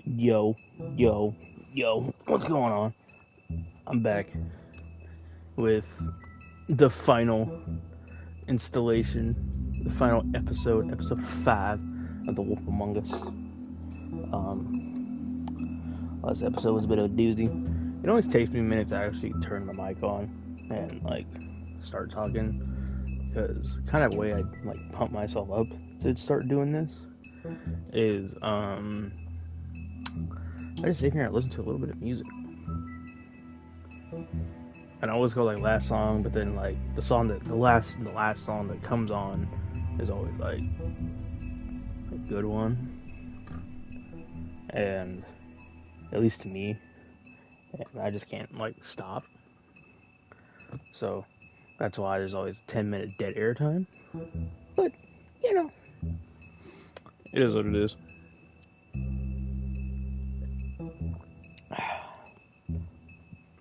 Yo, yo, yo, what's going on? I'm back with the final installation, the final episode 5 of The Wolf Among Us. Last episode was a bit of a doozy. It always takes me minutes to actually turn the mic on and, start talking, because kind of way I, pump myself up to start doing this is, I just sit here and listen to a little bit of music. And I always go last song, but then the last song that comes on is always a good one. And at least to me, and I just can't stop. So that's why there's always 10-minute dead air time. But it is what it is.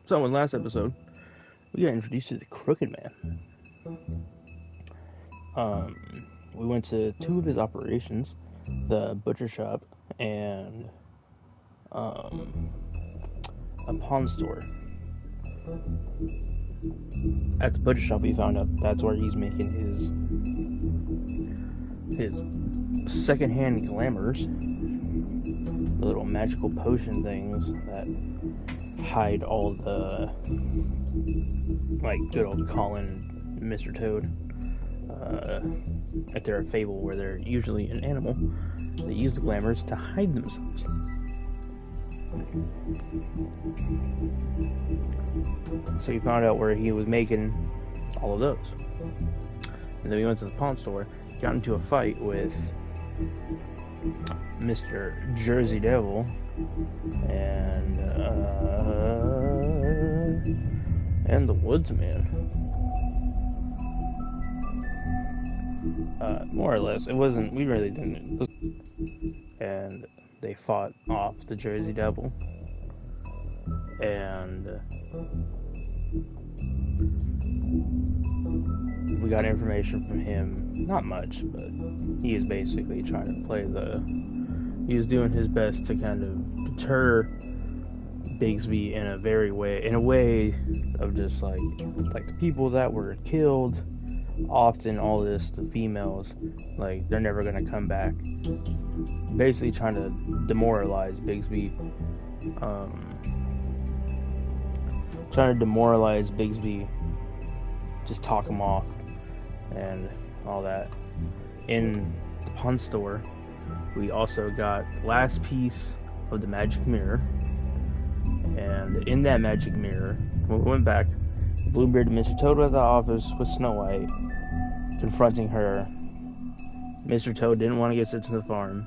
So in last episode, we got introduced to the Crooked Man. We went to 2 of his operations, the butcher shop and a pawn store. At the butcher shop, we found out that's where he's making his secondhand glamours, the little magical potion things that hide all the good old Colin and Mr. Toad. If they're a fable where they're usually an animal, they use the glamours to hide themselves. So we found out where he was making all of those. And then we went to the pawn store, got into a fight with Mr. Jersey Devil and the Woodsman. More or less, it wasn't. We really didn't. And they fought off the Jersey Devil, and we got information from him, not much, but he is basically trying to play he was doing his best to kind of deter Bigsby in a way of just like the people that were killed, often all this, the females, like, they're never gonna come back. Basically trying to demoralize Bigsby, just talk him off and all that. In the pawn store, we also got the last piece of the magic mirror, and in that magic mirror, when we went back, Bluebeard and Mr. Toad were at the office with Snow White, confronting her. Mr. Toad didn't want to get sent to the farm,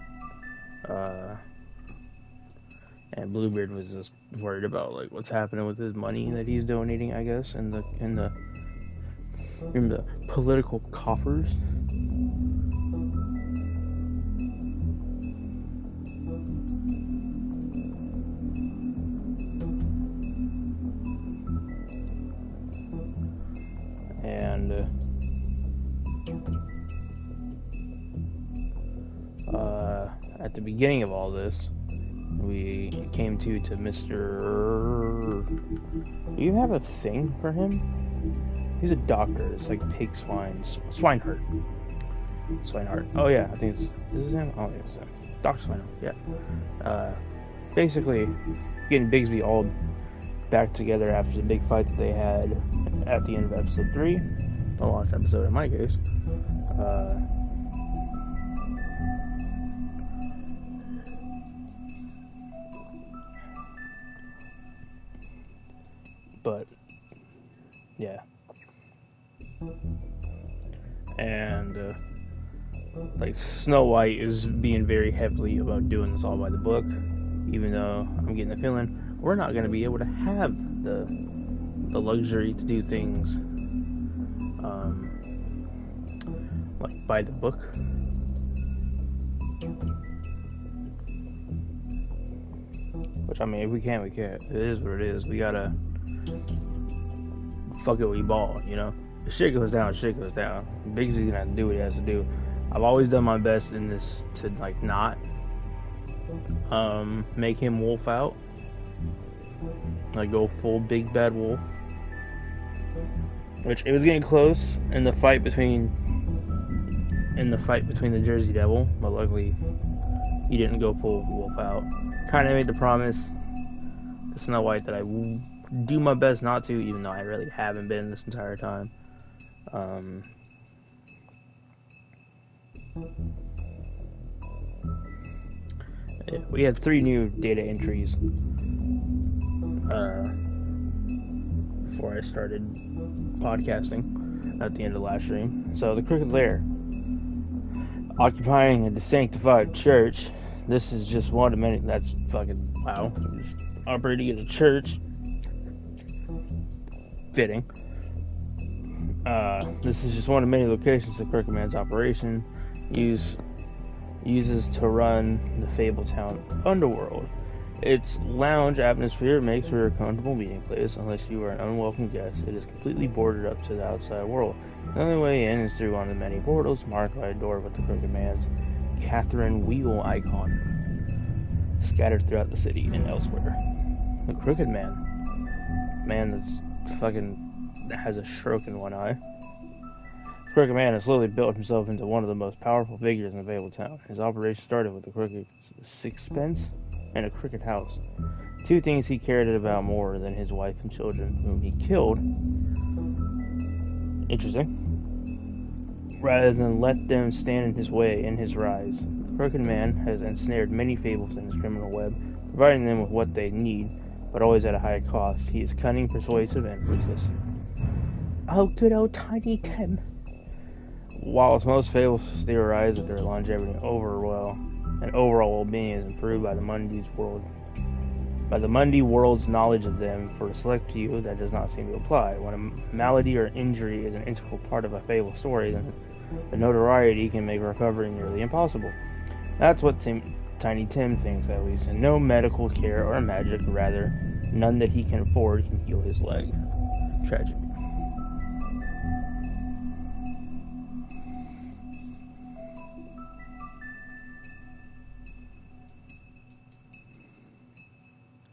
and Bluebeard was just worried about like what's happening with his money that he's donating, I guess, in the political coffers. And at the beginning of all this, we came to Mr. Do you have a thing for him? He's a doctor. It's like Swinehart. Oh yeah, I think is this him? Oh, it's him. Dr. Swinehart. Yeah. Basically, getting Bigsby all back together after the big fight that they had at the end of episode 3, the last episode in my case. But yeah, and like Snow White is being very heavily about doing this all by the book, even though I'm getting the feeling we're not going to be able to have the luxury to do things like by the book. Which, I mean, if we can't, we can't. It is what it is. We gotta fuck it, we ball, you know? If shit goes down, shit goes down. Bigsy's gonna have to do what he has to do. I've always done my best in this to, like, not make him wolf out. Like, go full big bad wolf. Which, it was getting close in the fight between the Jersey Devil, but luckily he didn't go full wolf out. Kind of made the promise to Snow White that I will do my best not to, even though I really haven't been this entire time. We had 3 new data entries before I started podcasting at the end of last stream. So, the Crooked Lair, occupying a desanctified church. This is just one of many. That's fucking wow. He's operating at a church. Fitting. This is just one of many locations the Crooked Man's operation uses to run the Fabletown underworld. Its lounge atmosphere makes for a comfortable meeting place. Unless you are an unwelcome guest, it is completely boarded up to the outside world. The only way in is through one of the many portals marked by a door with the Crooked Man's Catherine Wheel icon scattered throughout the city and elsewhere. The Crooked Man that's fucking has a stroke in one eye. Crooked Man has slowly built himself into one of the most powerful figures in Fabletown. His operation started with a crooked sixpence and a crooked house. 2 things he cared about more than his wife and children, whom he killed. Interesting. Rather than let them stand in his way in his rise. The Crooked Man has ensnared many fables in his criminal web, providing them with what they need, but always at a high cost. He is cunning, persuasive, and ruthless. Oh, good old Tiny Tim. Whilst most fables theorize that their longevity and overall well-being is improved by the Mundy world's knowledge of them, for a select few that does not seem to apply. When a malady or injury is an integral part of a fable story, then the notoriety can make recovery nearly impossible. That's what Tiny Tim thinks, at least, and no medical care or magic, rather, none that he can afford, can heal his leg. Tragic.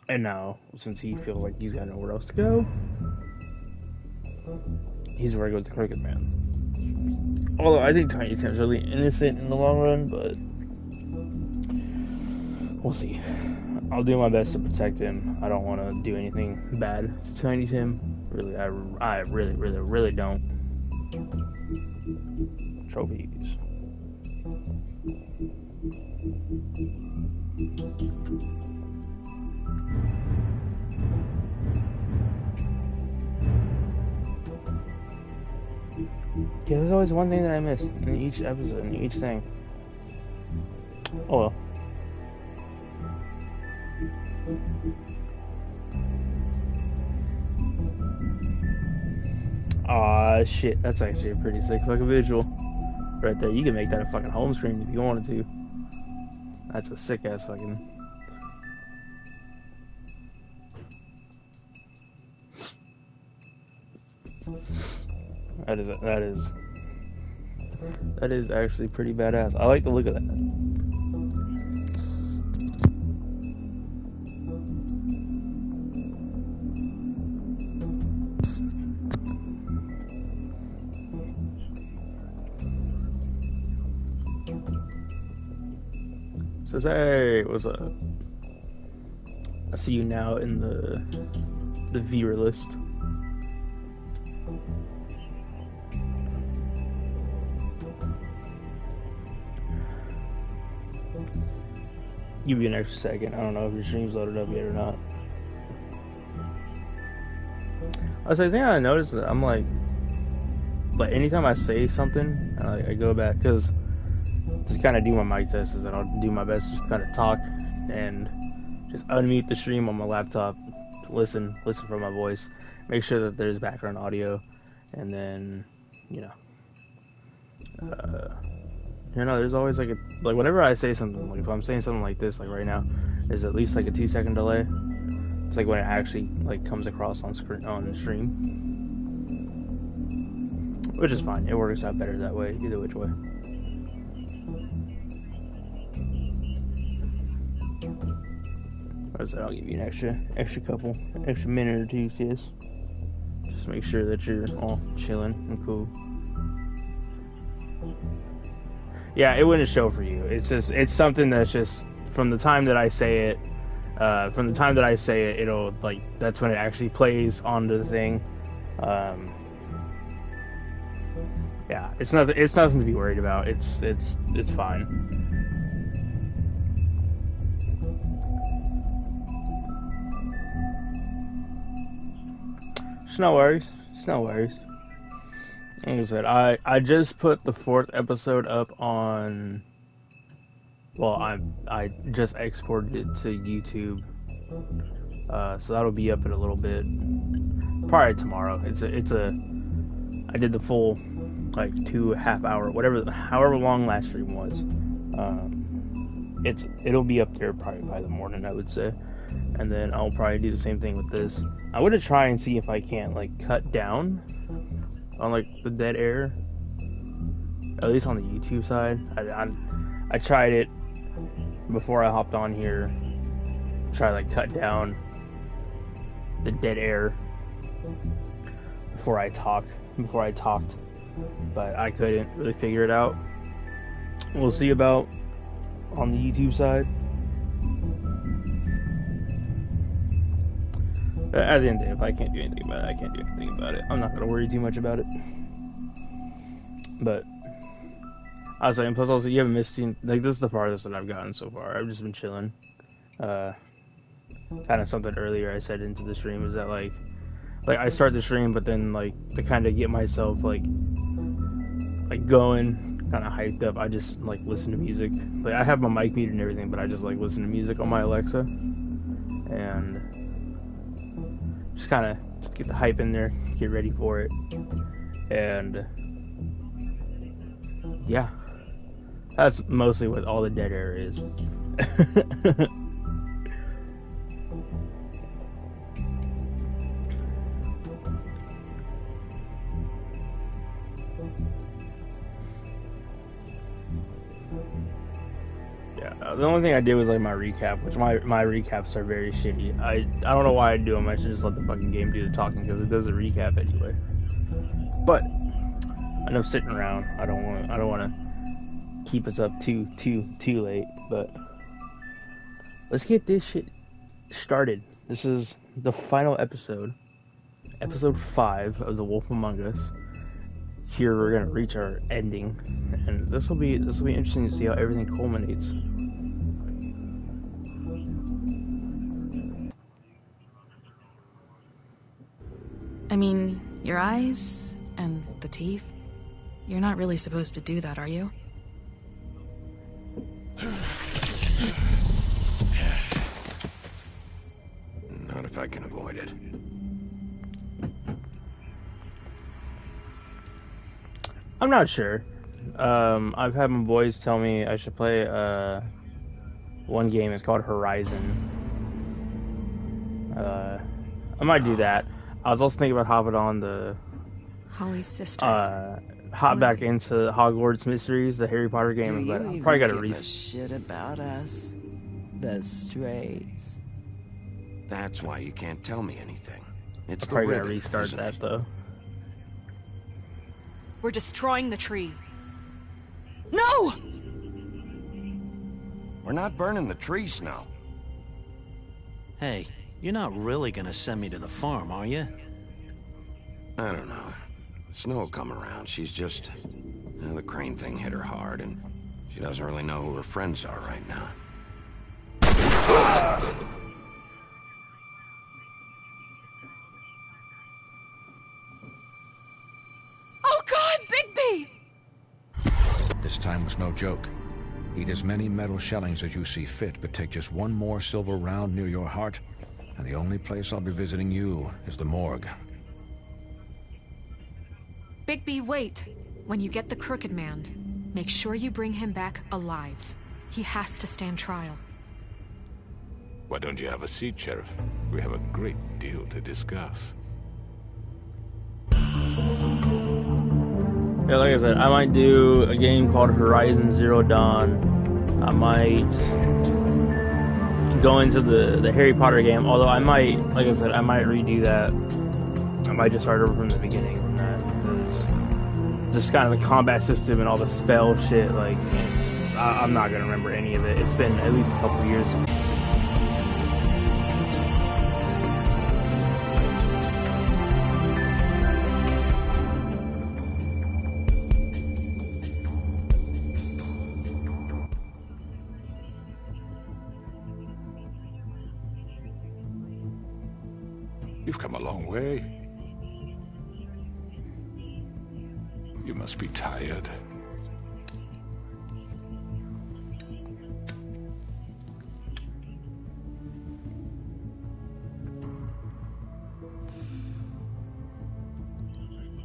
And now, since he feels like he's got nowhere else to go, he's where he goes to Crooked Man. Although I think Tiny Tim's really innocent in the long run, but we'll see. I'll do my best to protect him. I don't want to do anything bad to Tiny Tim. Really, I really don't. Trophies. Yeah, there's always one thing that I miss in each episode, in each thing. Oh well. Aw, shit. That's actually a pretty sick fucking visual. Right there. You can make that a fucking home screen if you wanted to. That's a sick ass fucking. That is actually pretty badass. I like the look of that. Says, hey, what's up? I see you now in the viewer list. Give you an extra second. I don't know if your stream's loaded up yet or not. I think I noticed that I'm like anytime I say something, I go back because just kind of do my mic tests, and I'll do my best just to kind of talk and just unmute the stream on my laptop, listen for my voice, make sure that there's background audio, and then there's always like whenever I say something, like if I'm saying something like this, like right now, there's at least like a 2-second delay. It's like when it actually like comes across on screen on the stream, which is fine. It works out better that way, either which way. So I'll give you an extra minute or two, sis. Just make sure that you're all chilling and cool. Yeah, it wouldn't show for you. It's something that's just from the time that I say it. It'll like that's when it actually plays onto the thing. Yeah, it's nothing to be worried about. It's fine. It's no worries. Like I said, I just put the 4th episode up on. Well, I just exported it to YouTube, so that'll be up in a little bit. Probably tomorrow. I did the full like 2.5 hour, however long last stream was. It'll be up there probably by the morning, I would say, and then I'll probably do the same thing with this. I want to try and see if I can't like cut down on like the dead air, at least on the YouTube side. I tried it before I hopped on here, try to like cut down the dead air before I talked, but I couldn't really figure it out. We'll see about on the YouTube side. At the end of the day, if I can't do anything about it, I can't do anything about it. I'm not going to worry too much about it. But I was saying, plus also, you haven't missed like this is the farthest that I've gotten so far. I've just been chilling. Kind of something earlier I said into the stream is that like I start the stream, but then like to kind of get myself like going, kind of hyped up, I just like listen to music. Like I have my mic muted and everything, but I just like listen to music on my Alexa and just kind of get the hype in there, get ready for it, and yeah, that's mostly what all the dead air is. Yeah, the only thing I did was like my recap, which my recaps are very shitty. I don't know why I do them. I should just let the fucking game do the talking because it does a recap anyway. But enough sitting around. I don't want to keep us up too late. But let's get this shit started. This is the final episode, episode 5 of The Wolf Among Us. Here we're gonna reach our ending, and this will be interesting to see how everything culminates. I mean, your eyes and the teeth. You're not really supposed to do that, are you? Not if I can avoid it. I'm not sure. I've had my boys tell me I should play one game. It's called Horizon. I might do that. I was also thinking about hopping on the Holly's sister. Hop back into Hogwarts Mysteries, the Harry Potter game, but I probably got to give a shit about us, the Strays. That's why you can't tell me anything. It's I'm probably the gonna restart that though. We're destroying the tree. No! We're not burning the tree, Snow. Hey, you're not really gonna send me to the farm, are you? I don't know. Snow will come around. She's just... the crane thing hit her hard, and she doesn't really know who her friends are right now. Oh God, Bigby! This time was no joke. Eat as many metal shellings as you see fit, but take just one more silver round near your heart, and the only place I'll be visiting you is the morgue. Bigby, wait. When you get the Crooked Man, make sure you bring him back alive. He has to stand trial. Why don't you have a seat, Sheriff? We have a great deal to discuss. Yeah, like I said, I might do a game called Horizon Zero Dawn. I might go into the Harry Potter game, although I might, like I said, I might redo that. I might just start over from the beginning from that, because just kind of the combat system and all the spell shit, like, I'm not going to remember any of it. It's been at least a couple years. You've come a long way. You must be tired.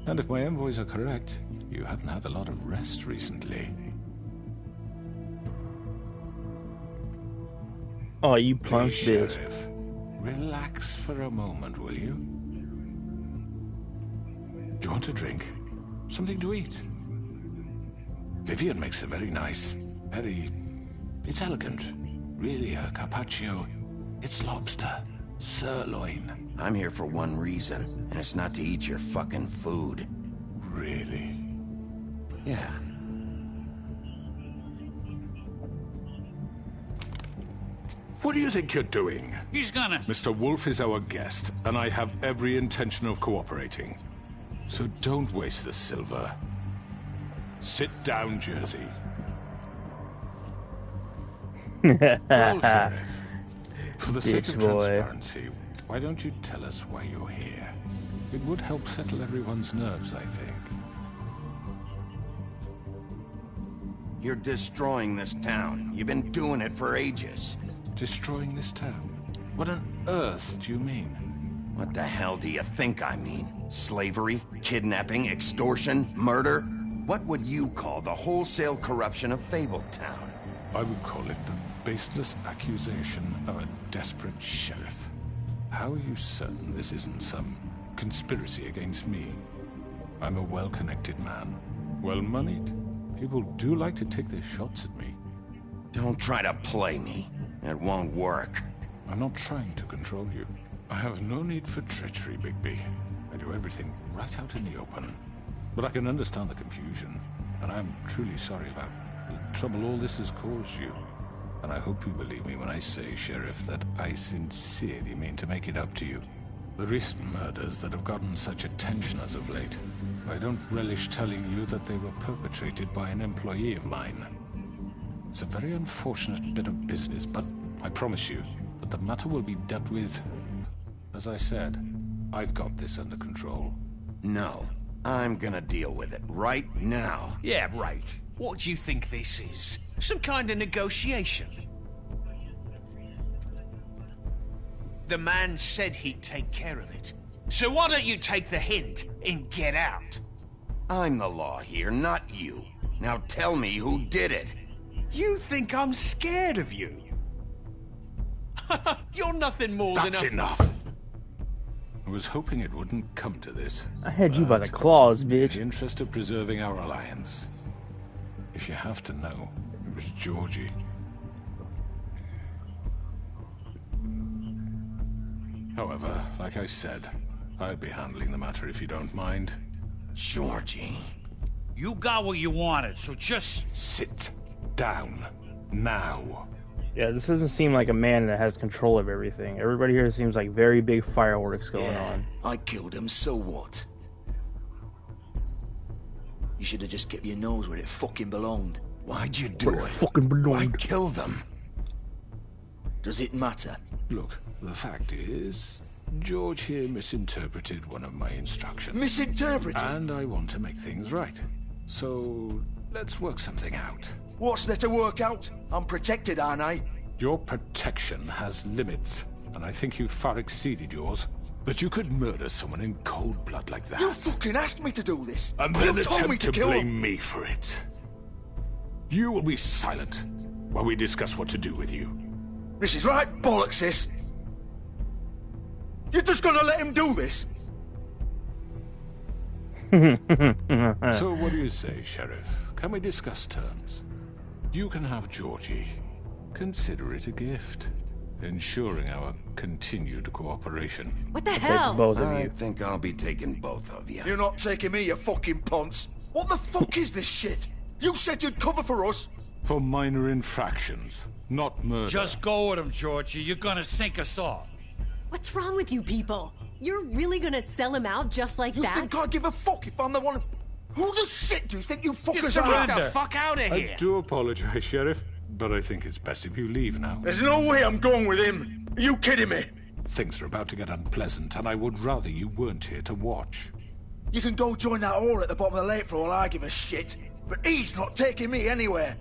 And if my envoys are correct, you haven't had a lot of rest recently. Oh, you punk bitch. Sheriff, relax for a moment, will you? Do you want a drink? Something to eat? Vivian makes a very nice, it's elegant. Really a carpaccio. It's lobster, sirloin. I'm here for one reason, and it's not to eat your fucking food. Really? Yeah. What do you think you're doing? He's gonna... Mr. Wolf is our guest, and I have every intention of cooperating. So don't waste the silver. Sit down, Jersey. Well, Sheriff, for the sake of transparency, why don't you tell us why you're here? It would help settle everyone's nerves, I think. You're destroying this town. You've been doing it for ages. Destroying this town? What on earth do you mean? What the hell do you think I mean? Slavery? Kidnapping? Extortion? Murder? What would you call the wholesale corruption of Fabletown? I would call it the baseless accusation of a desperate sheriff. How are you certain this isn't some conspiracy against me? I'm a well-connected man, well-moneyed. People do like to take their shots at me. Don't try to play me. It won't work. I'm not trying to control you. I have no need for treachery, Bigby. I do everything right out in the open. But I can understand the confusion, and I'm truly sorry about the trouble all this has caused you. And I hope you believe me when I say, Sheriff, that I sincerely mean to make it up to you. The recent murders that have gotten such attention as of late, I don't relish telling you that they were perpetrated by an employee of mine. It's a very unfortunate bit of business, but I promise you that the matter will be dealt with. As I said, I've got this under control. No, I'm gonna deal with it right now. Yeah, right. What do you think this is? Some kind of negotiation? The man said he'd take care of it. So why don't you take the hint and get out? I'm the law here, not you. Now tell me who did it. You think I'm scared of you? You're nothing more than a... That's enough! I was hoping it wouldn't come to this. I had you by the claws, In the bitch. interest of preserving our alliance, if you have to know, it was Georgie. However, like I said, I'll be handling the matter if you don't mind. Georgie. You got what you wanted, so just... Sit down. Now. Yeah, this doesn't seem like a man that has control of everything. Everybody here seems like very big fireworks going on. I killed him, so what? You should have just kept your nose where it fucking belonged. Why'd you do it? Fucking Why belong. kill them? Does it matter? Look, the fact is, George here misinterpreted one of my instructions. Misinterpreted? And I want to make things right. So, let's work something out. What's there to work out? I'm protected, aren't I? Your protection has limits, and I think you've far exceeded yours. But you could murder someone in cold blood like that. You fucking asked me to do this. And then you told me attempt to to kill blame him. me for it. You will be silent while we discuss what to do with you. This is right bollocks, sis. You're just gonna let him do this? So what do you say, Sheriff? Can we discuss terms? You can have Georgie. Consider it a gift, ensuring our continued cooperation. What the Take hell? both of I you. think I'll be taking both of you. You're not taking me, you fucking ponce. What the fuck is this shit? You said you'd cover for us. For minor infractions, not murder. Just go with him, Georgie. You're gonna sink us all. What's wrong with you people? You're really gonna sell him out just like You that? think I give a fuck if I'm the one? Who the shit do you think you fuckers Just are? get the fuck out of I here. do apologize, Sheriff, but I think it's best if you leave now. There's no way I'm going with him. Are you kidding me? Things are about to get unpleasant, and I would rather you weren't here to watch. You can go join that whore at the bottom of the lake for all I give a shit. But he's not taking me anywhere.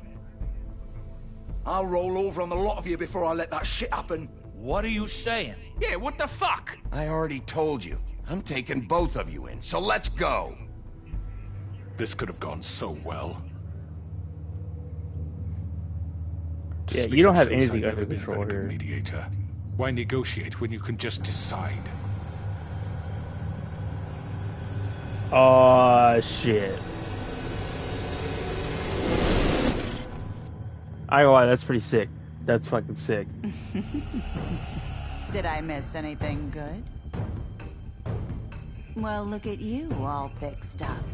I'll roll over on the lot of you before I let that shit happen. What are you saying? Yeah, what the fuck? I already told you. I'm taking both of you in, so let's go. This could have gone so well. To Yeah, speak you don't the have truth, anything I've under never been a control very good here. mediator. Why negotiate when you can just decide? Oh shit. I ain't gonna lie, that's pretty sick. That's fucking sick. Did I miss anything good? Well, look at you, all fixed up.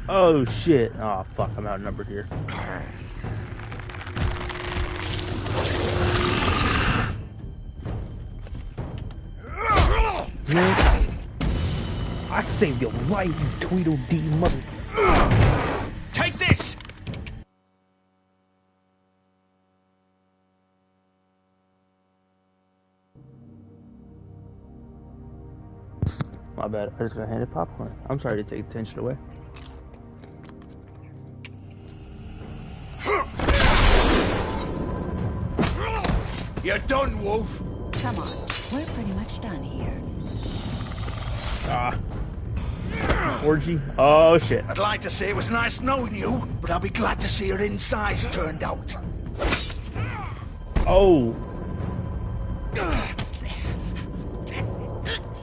Oh shit. Oh fuck, I'm outnumbered here. Man, I saved your life, you Tweedledee mother. Take this! My bad, I just got handed popcorn. I'm sorry to take attention away. You're done, Wolf. Come on, we're pretty much done here. Orgy? Oh shit. I'd like to say it was nice knowing you, but I'll be glad to see your insides turned out. Oh.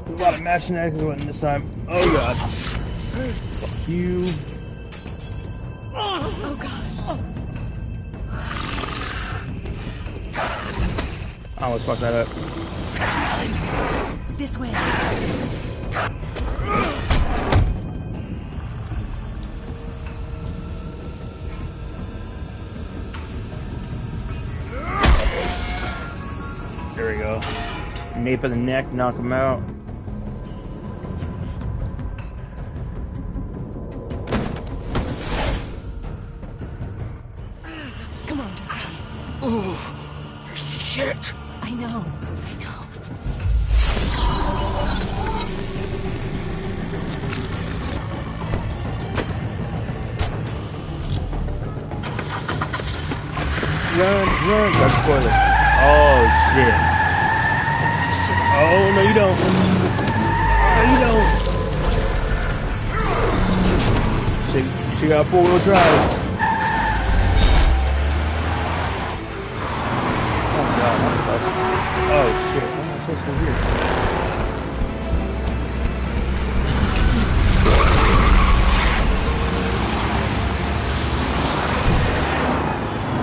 A lot of matching axes went this time. Oh god. Fuck you. Oh God. I almost fucked that up. This way. There we go. Nape of the neck, knock him out. Come on, Dodgy. Oh, shit! I know. Run, run! That's spoiler. Oh shit! Oh no, you don't. No, you don't. She got 4-wheel drive. Oh god! Oh shit! What am I supposed to do here?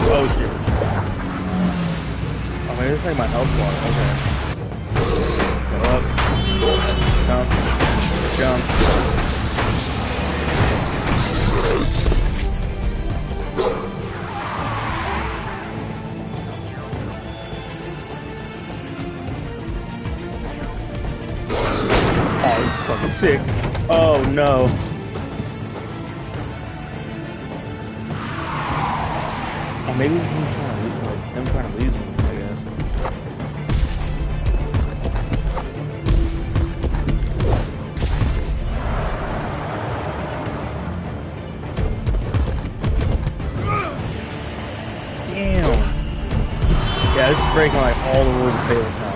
Oh shit. Oh man, this is like my health bar. Okay. Go up. Jump. Jump. Oh, this is fucking sick. Oh no. Oh, maybe this is him trying to lose me, I guess. Damn. Yeah, this is breaking like all the rules of Fable Town.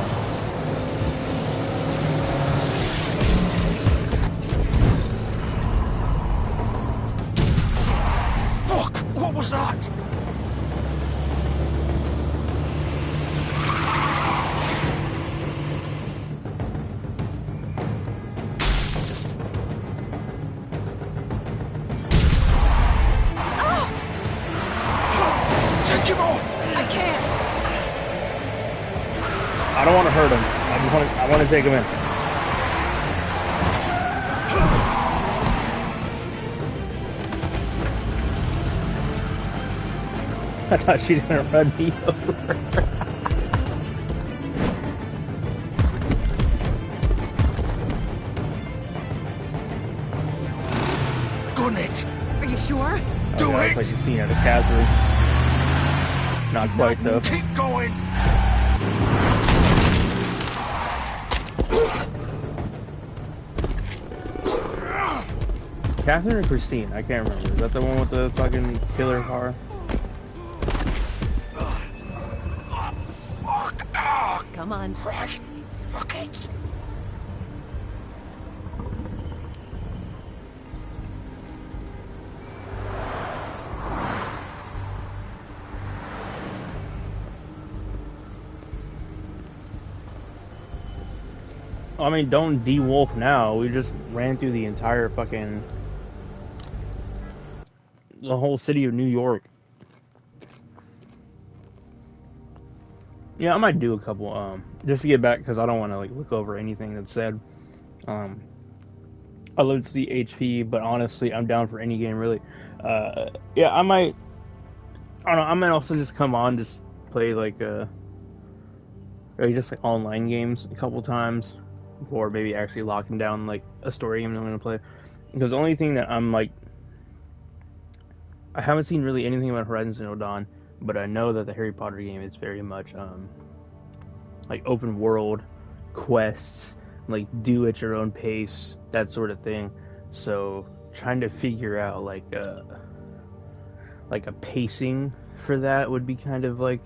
Fuck! What was that? Take him off! I can't. I don't want to hurt him. I want to take him in. I thought she was gonna run me over. Gun it! Are you sure? Do Okay, it! it's like a scene out of Catherine. Not quite though. Keep going! Catherine or Christine? I can't remember. Is that the one with the fucking killer car? Fuck! Ah! Come on. Right! Fuck it! I mean, don't de-wolf now. We just ran through the entire fucking... the whole city of New York. Yeah, I might do a couple, just to get back, because I don't want to, like, look over anything that's said. I love to see HP, but honestly, I'm down for any game, really. Yeah, I don't know, I might also just come on, just play, like, just, like, online games a couple times, before maybe actually locking down, like, a story game that I'm going to play. Because the only thing that I'm, like, I haven't seen really anything about Horizon Zero Dawn, but I know that the Harry Potter game is very much, like, open world, quests, like, do at your own pace, that sort of thing. So, trying to figure out, like a pacing for that would be kind of, like,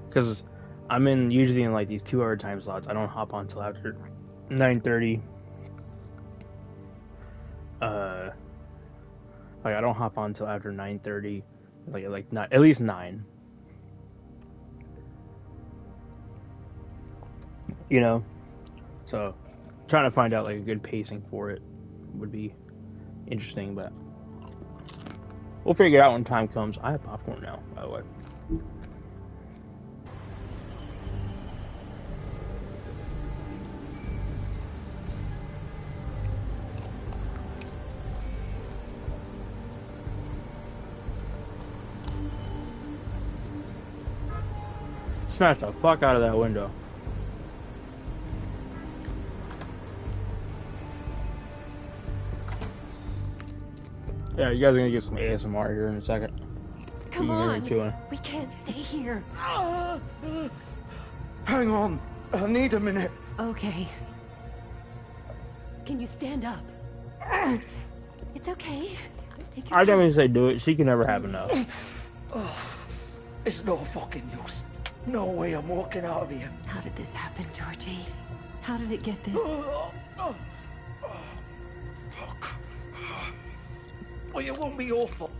because I'm usually in, like, these 2-hour time slots. I don't hop on till after 9:30. Like, I don't hop on till after 9:30. Like not at least 9. You know? So, trying to find out, like, a good pacing for it would be interesting, but We'll figure it out when time comes. I have popcorn now, by the way. Smash the fuck out of that window. Yeah, you guys are gonna get some ASMR here in a second. Come So you can hear on. me chewing. We can't stay here. Hang on. I need a minute. Okay. Can you stand up? It's okay. Take your I time. definitely say do it. She can never have enough. Oh, it's no fucking use. No way I'm walking out of here. How did this happen, Georgie? How did it get this? Fuck. Well, it won't be your fault.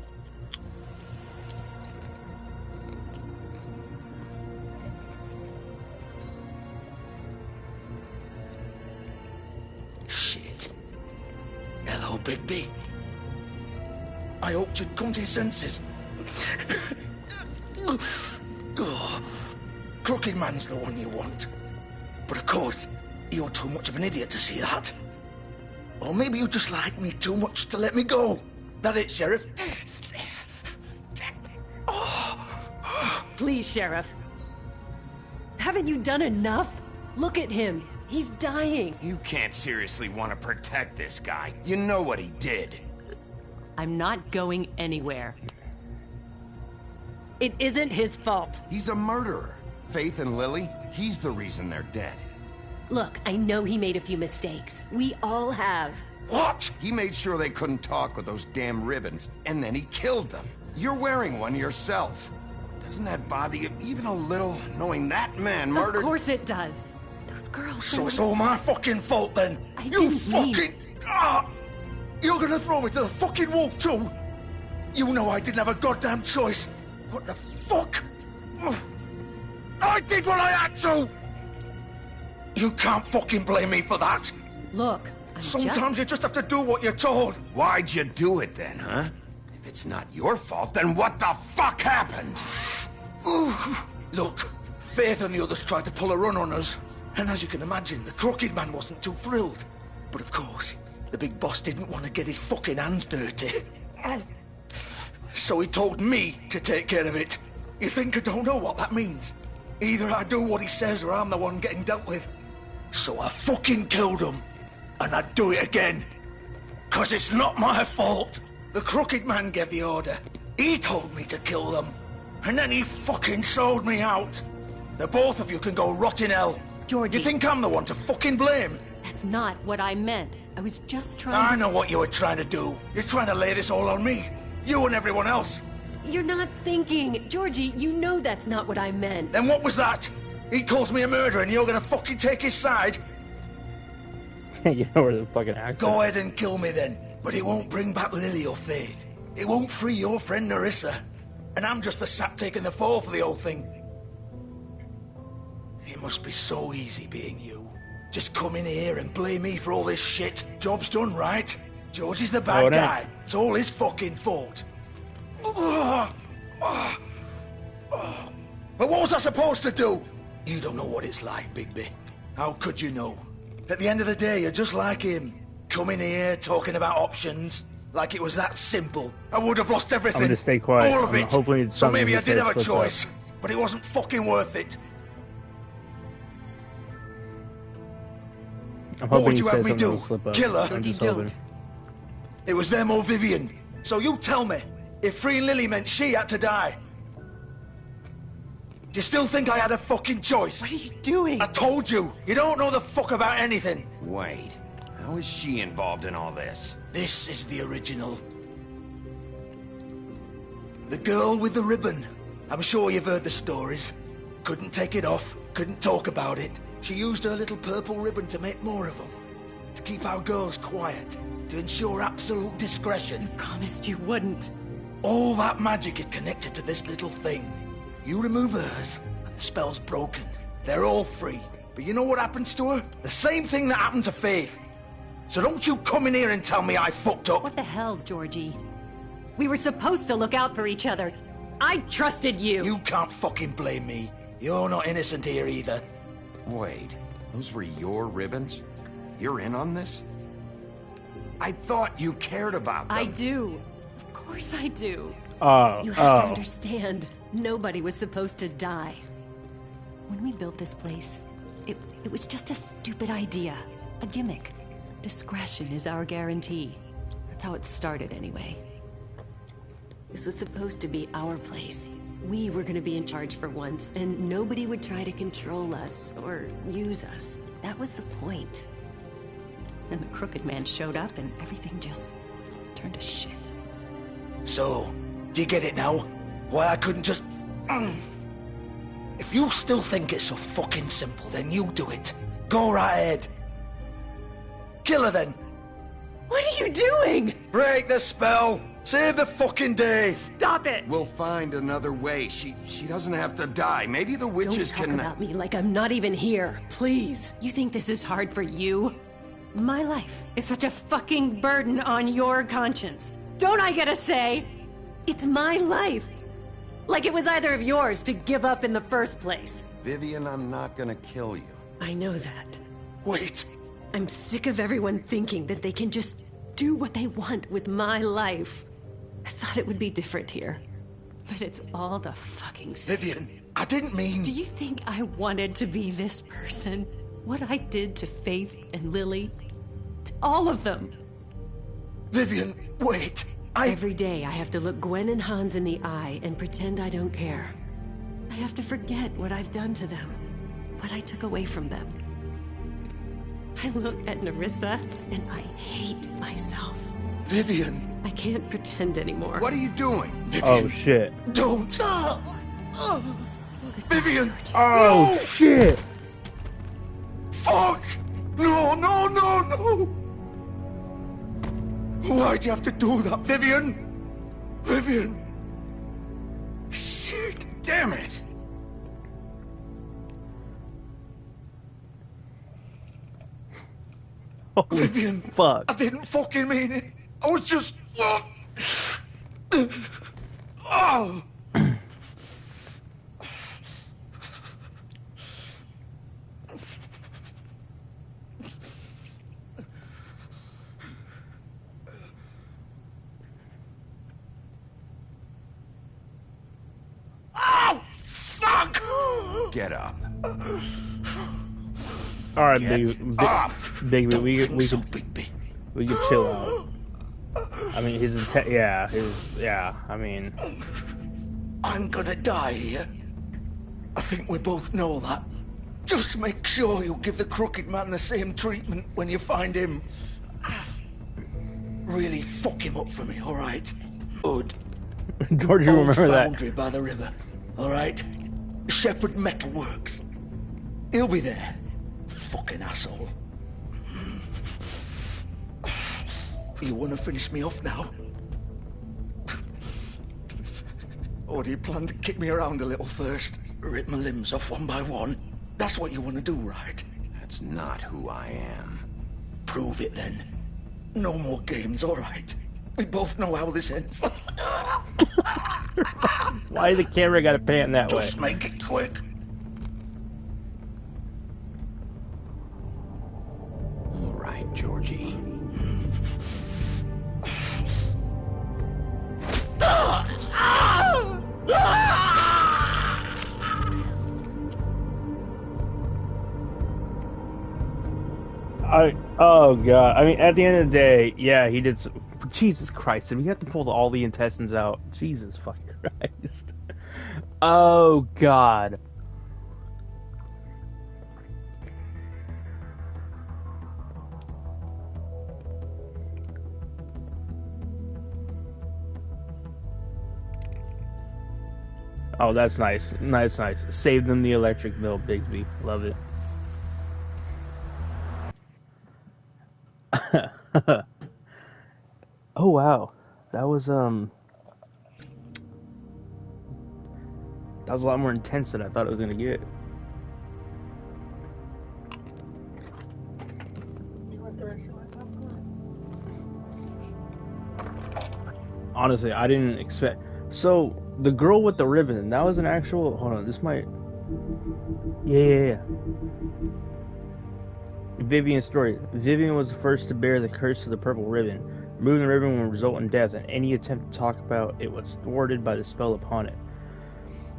Shit. Hello, Bigby. I hoped you'd come to your senses. Oh, Crooked Man's the one you want. But of course, you're too much of an idiot to see that. Or maybe you just like me too much to let me go. That it, Sheriff? Please, Sheriff. Haven't you done enough? Look at him. He's dying. You can't seriously want to protect this guy. You know what he did. I'm not going anywhere. It isn't his fault. He's a murderer. Faith and Lily, he's the reason they're dead. Look, I know he made a few mistakes. We all have. What? He made sure they couldn't talk with those damn ribbons, and then he killed them. You're wearing one yourself. Doesn't that bother you even a little, knowing that man murdered... Of course it does. Those girls... So it's all my fucking fault then? I You didn't fucking... mean- Ah! You're gonna throw me to the fucking wolf too? You know I didn't have a goddamn choice. What the fuck? Ugh. I did what I had to! You can't fucking blame me for that. Look, Sometimes you just have to do what you're told. Why'd you do it then, huh? If it's not your fault, then what the fuck happened? Look, Faith and the others tried to pull a run on us. And as you can imagine, the Crooked Man wasn't too thrilled. But of course, the big boss didn't want to get his fucking hands dirty. So he told me to take care of it. You think I don't know what that means? Either I do what he says or I'm the one getting dealt with. So I fucking killed him. And I'd do it again. 'Cause it's not my fault. The Crooked Man gave the order. He told me to kill them. And then he fucking sold me out. The both of you can go rot in hell. Georgie. You think I'm the one to fucking blame? That's not what I meant. I was just trying I to... know what you were trying to do. You're trying to lay this all on me. You and everyone else. You're not thinking. Georgie, you know that's not what I meant. Then what was that? He calls me a murderer and you're gonna fucking take his side? You know where the fucking accent. Go ahead and kill me then. But it won't bring back Lily or Faith. It won't free your friend Narissa. And I'm just the sap taking the fall for the whole thing. It must be so easy being you. Just come in here and blame me for all this shit. Job's done, right? George is the bad it ain't. guy. It's all his fucking fault. But what was I supposed to do? You don't know what it's like, Bigby. How could you know? At the end of the day, you're just like him. Coming here, talking about options. Like it was that simple. I would have lost everything. I'm gonna stay quiet. All of I'm it. hoping So something maybe I he did says have a slips up. choice. But it wasn't fucking worth it. I'm What hoping would he you have says me something do? will slip up. Kill her? I'm Georgie, just hoping. don't. It was them or Vivian. So you tell me, if freeing Lily meant she had to die, do you still think I had a fucking choice? What are you doing? I told you, you don't know the fuck about anything. Wait, how is she involved in all this? This is the original. The girl with the ribbon. I'm sure you've heard the stories. Couldn't take it off, couldn't talk about it. She used her little purple ribbon to make more of them. To keep our girls quiet. To ensure absolute discretion. Promised you wouldn't. All that magic is connected to this little thing. You remove hers, and the spell's broken. They're all free. But you know what happens to her? The same thing that happened to Faith. So don't you come in here and tell me I fucked up. What the hell, Georgie? We were supposed to look out for each other. I trusted you. You can't fucking blame me. You're not innocent here either. Wait, those were your ribbons? You're in on this? I thought you cared about them. I do. Of course I do. Oh, You have to understand. Nobody was supposed to die. When we built this place, it was just a stupid idea. A gimmick. Discretion is our guarantee. That's how it started anyway. This was supposed to be our place. We were gonna be in charge for once, and nobody would try to control us or use us. That was the point. Then the Crooked Man showed up and everything just turned to shit. So, do you get it now? Why I couldn't just... If you still think it's so fucking simple, then you do it. Go right ahead. Kill her then. What are you doing? Break the spell. Save the fucking day. Stop it. We'll find another way. She doesn't have to die. Maybe the witches Don't talk can... about me like I'm not even here, please. You think this is hard for you? My life is such a fucking burden on your conscience. Don't I get a say? It's my life. Like it was either of yours to give up in the first place. Vivian, I'm not gonna kill you. I know that. Wait. I'm sick of everyone thinking that they can just do what they want with my life. I thought it would be different here. But it's all the fucking same. Vivian, I didn't mean... Do you think I wanted to be this person? What I did to Faith and Lily? To all of them. Vivian, wait. Every day I have to look Gwen and Hans in the eye and pretend I don't care. I have to forget what I've done to them. What I took away from them. I look at Nerissa and I hate myself. Vivian. I can't pretend anymore. What are you doing? Vivian, oh shit. Don't. Vivian. Oh no. shit. Fuck. No, no, no, no. Why'd you have to do that, Vivian? Vivian. Shit. Damn it. Oh, Vivian. fuck. I didn't fucking mean it. I was just... Oh. Oh, fuck! Get up. All right, Get up. Bigby, we Think so, could Bigby. we could chill out. I mean, I mean, I'm gonna die here. I think we both know that. Just make sure you give the Crooked Man the same treatment when you find him. Really fuck him up for me, all right? Good. George, you Old remember that? Foundry by the river, all right? Shepherd Metalworks. He'll be there. Fucking asshole. You want to finish me off now? Or do you plan to kick me around a little first? Rip my limbs off one by one? That's what you want to do, right? That's not who I am. Prove it then. No more games, all right? We both know how this ends. Why the camera got to pan that way? Just make it quick. All right, Georgie. Oh god. I mean, at the end of the day, yeah, he did. Jesus Christ! I mean, you have to pull all the intestines out. Jesus fucking Christ. Oh god. Oh, that's nice. Nice. Saved them the electric bill, Bigsby. Love it. Oh wow, that was a lot more intense than I thought it was gonna get. honestly, I didn't expect. So the girl with the ribbon, that was an actual. Hold on, this might. Yeah. Vivian's story. Vivian was the first to bear the curse of the purple ribbon. Removing the ribbon would result in death, and any attempt to talk about it was thwarted by the spell upon it.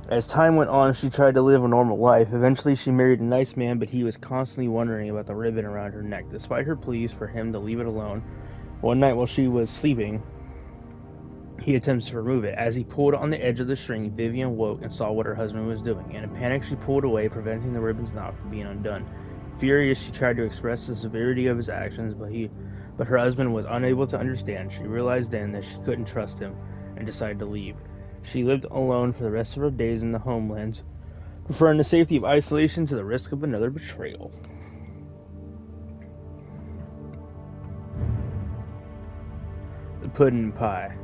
As time went on, she tried to live a normal life. Eventually, she married a nice man, but he was constantly wondering about the ribbon around her neck. Despite her pleas for him to leave it alone, one night while she was sleeping, he attempts to remove it. As he pulled on the edge of the string, Vivian woke and saw what her husband was doing. In a panic, she pulled away, preventing the ribbon's knot from being undone. Furious, she tried to express the severity of his actions, but her husband was unable to understand. She realized then that she couldn't trust him and decided to leave. She lived alone for the rest of her days in the homelands, preferring the safety of isolation to the risk of another betrayal. The Pudding Pie.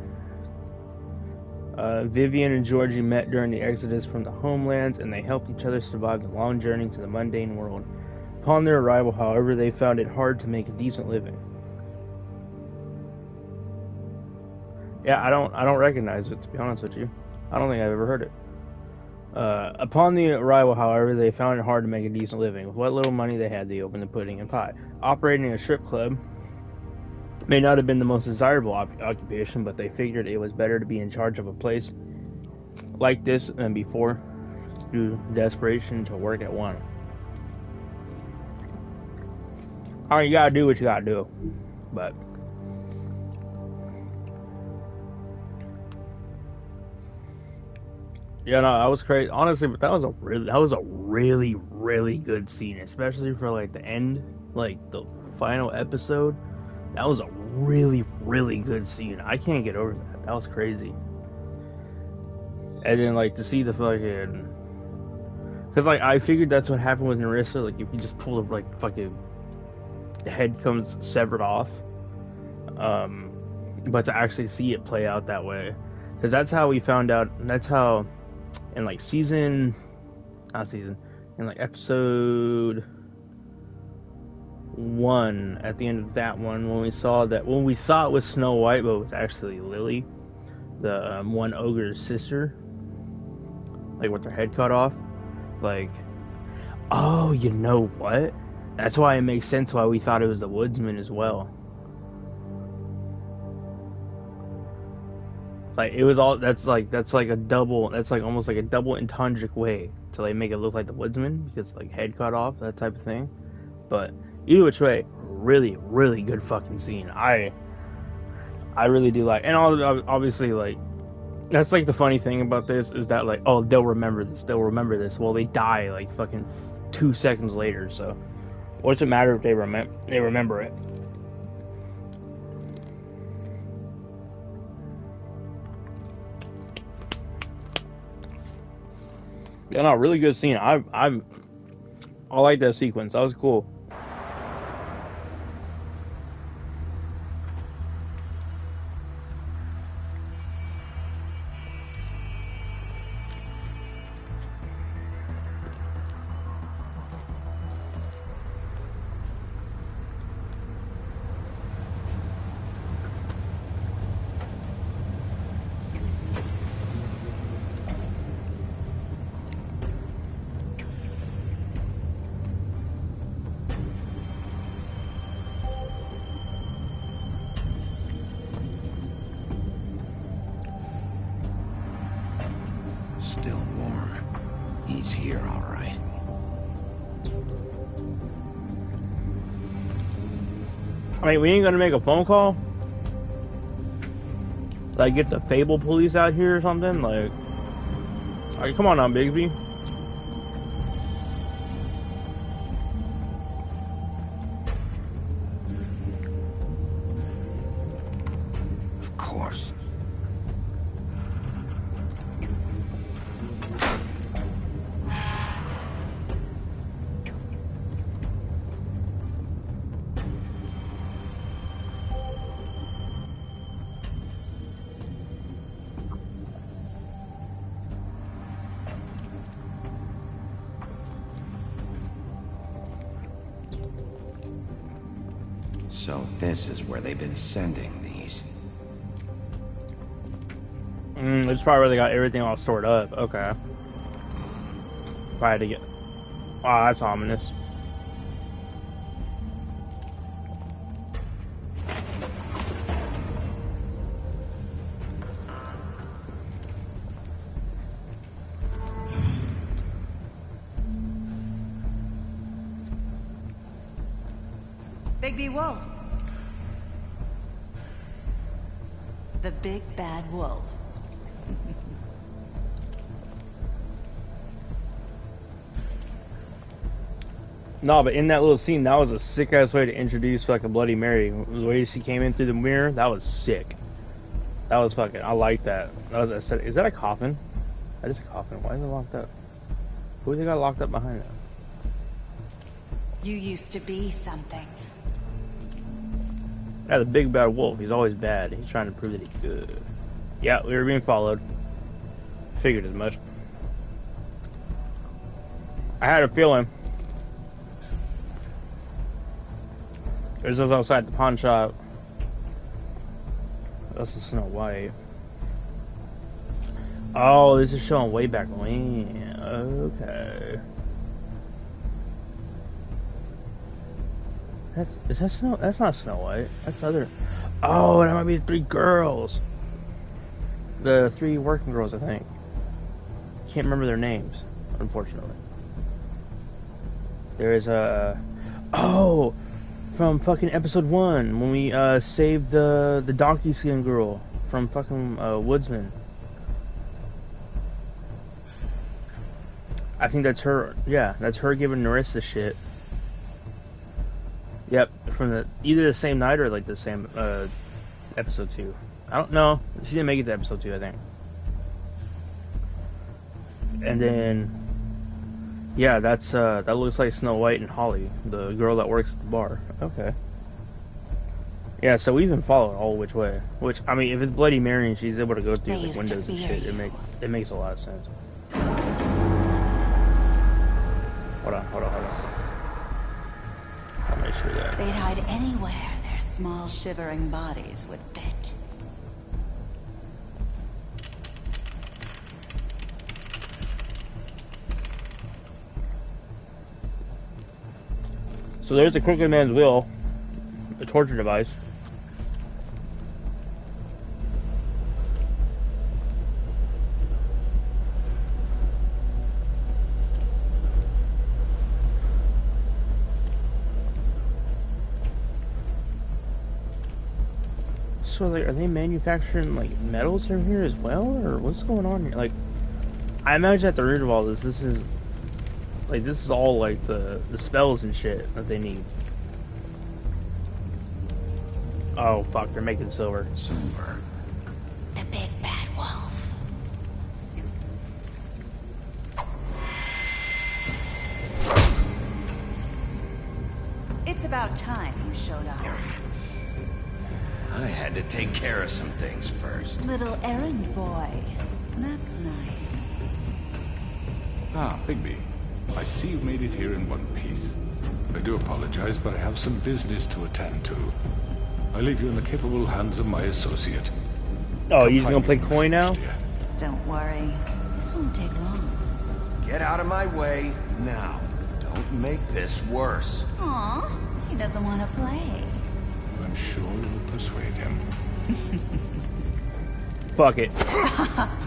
Vivian and Georgie met during the exodus from the homelands, and they helped each other survive the long journey to the mundane world. Upon their arrival, however, they found it hard to make a decent living. Yeah, I don't recognize it, to be honest with you. I don't think I've ever heard it. Upon the arrival, however, they found it hard to make a decent living. With what little money they had, they opened the Pudding and Pie. Operating a strip club may not have been the most desirable occupation, but they figured it was better to be in charge of a place like this than before, due to desperation to work at one. Alright, you gotta do what you gotta do, but yeah, no, that was crazy. Honestly, but that was a really, really good scene, especially for like the end, like the final episode. That was a really, really good scene. I can't get over that. That was crazy. And then like to see the fucking, because like I figured that's what happened with Nerissa. Like if you just pull the like fucking, the head comes severed off. But to actually see it play out that way, because that's how we found out. That's how. In like in like episode 1, at the end of that one, when we thought it was Snow White, but it was actually Lily, the one ogre's sister, like with her head cut off. Like, oh, you know what? That's why it makes sense why we thought it was the woodsman as well. Like it was all that's like a double, that's like almost like a double entendre way to like make it look like the woodsman, because like head cut off, that type of thing. But either which way, really, really good fucking scene. I really do like, and obviously like that's like the funny thing about this is that like, oh, they'll remember this. Well, they die like fucking 2 seconds later, so what's it matter if they remember it? Yeah, no, really good scene. I like that sequence. That was cool. Still warm. He's here, all right. I mean, we ain't gonna make a phone call? Like, get the Fable police out here or something? Like, alright, come on now, Bigsby. Of course. So this is where they've been sending these. It's probably where they got everything all stored up. Okay. Probably to get... Oh, that's ominous. Bigby Wolf. The big bad wolf. No, but in that little scene, that was a sick-ass way to introduce fucking Bloody Mary. The way she came in through the mirror, that was sick. That was fucking... I like that. That was... I said, is that a coffin? That is a coffin. Why is it locked up? Who they got locked up behind that? You used to be something. Yeah, the big bad wolf. He's always bad. He's trying to prove that he's good. Yeah, we were being followed. Figured as much. I had a feeling. There's those outside the pawn shop. That's the Snow White. Oh, this is showing way back when. Okay. Is that Snow? That's not Snow White. That's other. Oh, that might be the 3 girls. The 3 working girls, I think. Can't remember their names, unfortunately. There is a. Oh, from fucking episode 1 when we saved the donkey skin girl from fucking Woodsman. I think that's her. Yeah, that's her giving Narissa shit. Yep, from the either the same night or like the same episode 2. I don't know. She didn't make it to episode 2, I think. And then, yeah, that's that looks like Snow White and Holly, the girl that works at the bar. Okay. Yeah, so we even followed all which way. Which, I mean, if it's Bloody Mary and she's able to go through like windows and shit, it makes a lot of sense. Hold on. I'll make sure that they'd hide anywhere their small shivering bodies would fit. So there's the Crooked Man's will, a torture device. So like, are they manufacturing like metals from here as well, or what's going on here? Like, I imagine at the root of all this, this is all like the spells and shit that they need. Oh fuck, they're making silver. Silver. The big bad wolf. It's about time you showed up. I had to take care of some things first. Little errand boy. That's nice. Ah, Bigby. I see you made it here in one piece. I do apologize, but I have some business to attend to. I leave you in the capable hands of my associate. Oh, you gonna play coin now? Don't worry. This won't take long. Get out of my way now. Don't make this worse. Aw, he doesn't want to play. I'm sure you'll persuade him. Fuck it.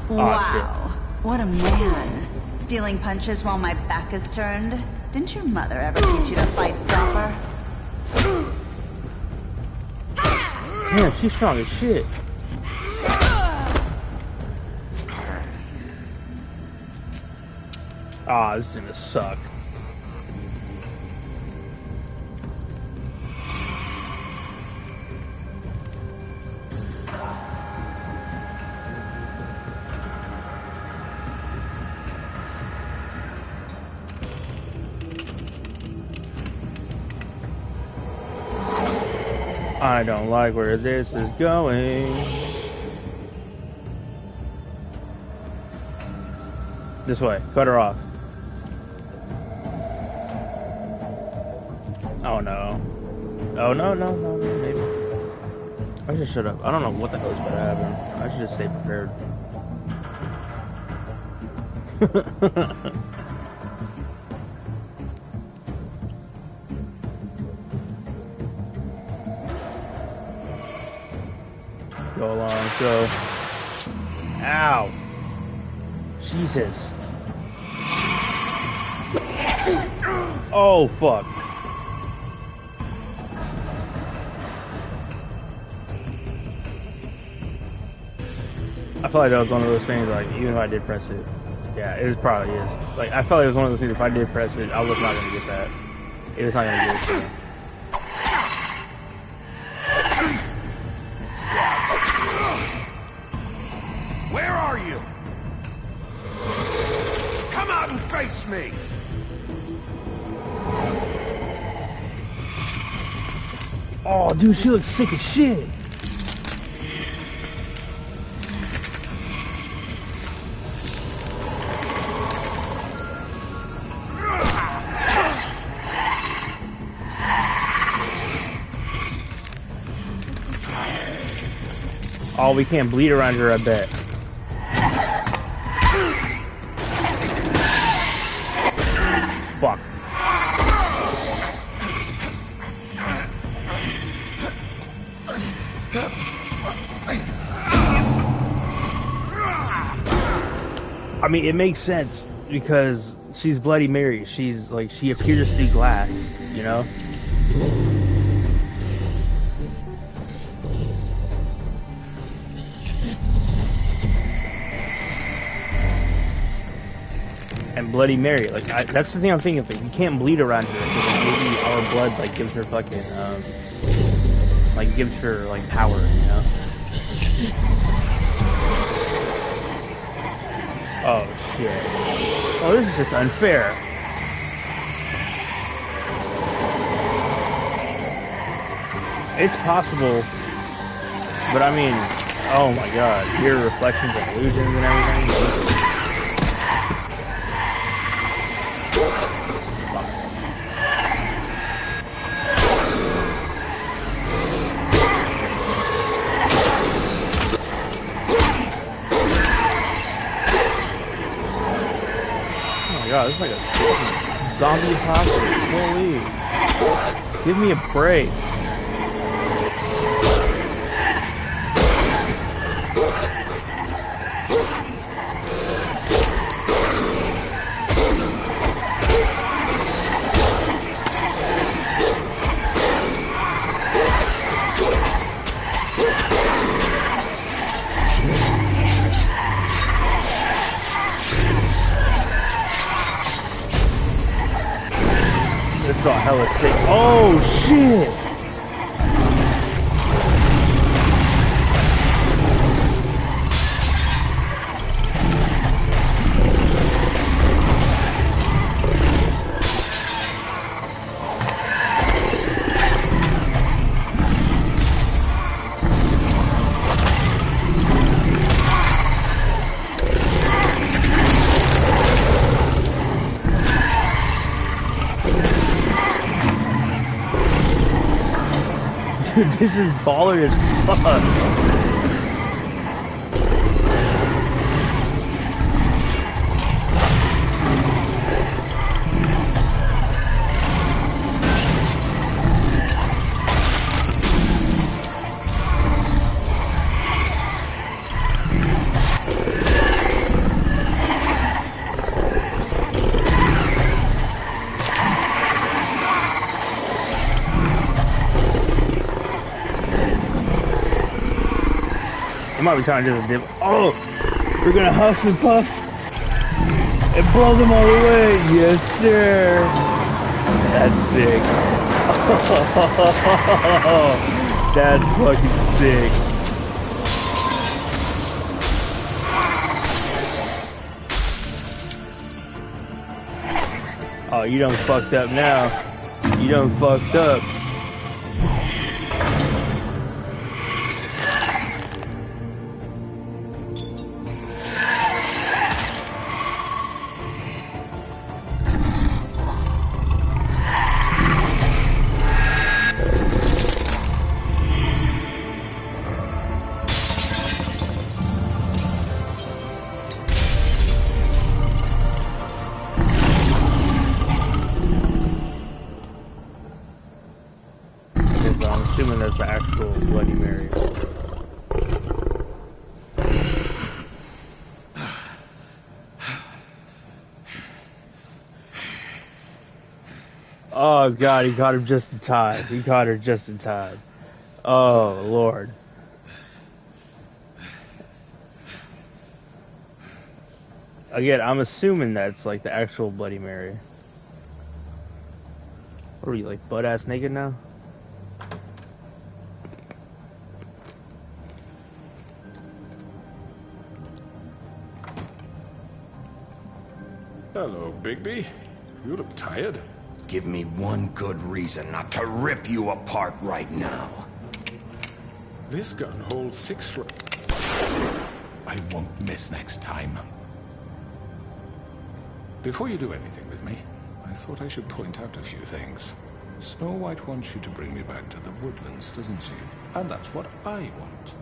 Wow. What a man. Stealing punches while my back is turned? Didn't your mother ever teach you to fight proper? Damn, she's strong as shit. Ah, this is gonna suck. I don't like where this is going. This way. Cut her off. Oh no. Oh no, maybe. I should shut up. I don't know what the hell is about to happen. I should just stay prepared. Go along, go. Ow. Jesus. Oh, fuck. I feel like that was one of those things, like, even if I did press it. Yeah, it probably is. Like, I felt like it was one of those things, if I did press it, I was not going to get that. It was not going to get it to me. Where are you? Come out and face me! Oh, dude, she looks sick as shit. Oh, we can't bleed around her, I bet. Fuck. I mean, it makes sense because she's Bloody Mary. She's like, she appears through glass, you know? And Bloody Mary, like, that's the thing I'm thinking. Like, you can't bleed around her because like, maybe our blood like gives her fucking like gives her like power, you know? Oh shit! Oh, this is just unfair. It's possible, but I mean, oh my god, your reflections and illusions and everything. God, this is like a zombie apocalypse. Holy. Give me a break. This is all hella sick. Oh shit! Dude, this is baller as fuck. I might be trying to just dip. Oh, we're gonna huff and puff and blow them all away. Yes, sir. That's sick. Oh, that's fucking sick. Oh, you done fucked up now. You done fucked up. Oh god, he caught him just in time. He caught her just in time. Oh lord. Again, I'm assuming that's like the actual Bloody Mary. What are you, like butt-ass naked now? Hello, Bigby. You look tired. Give me one good reason not to rip you apart right now. This gun holds 6 I won't miss next time. Before you do anything with me, I thought I should point out a few things. Snow White wants you to bring me back to the woodlands, doesn't she? And that's what I want.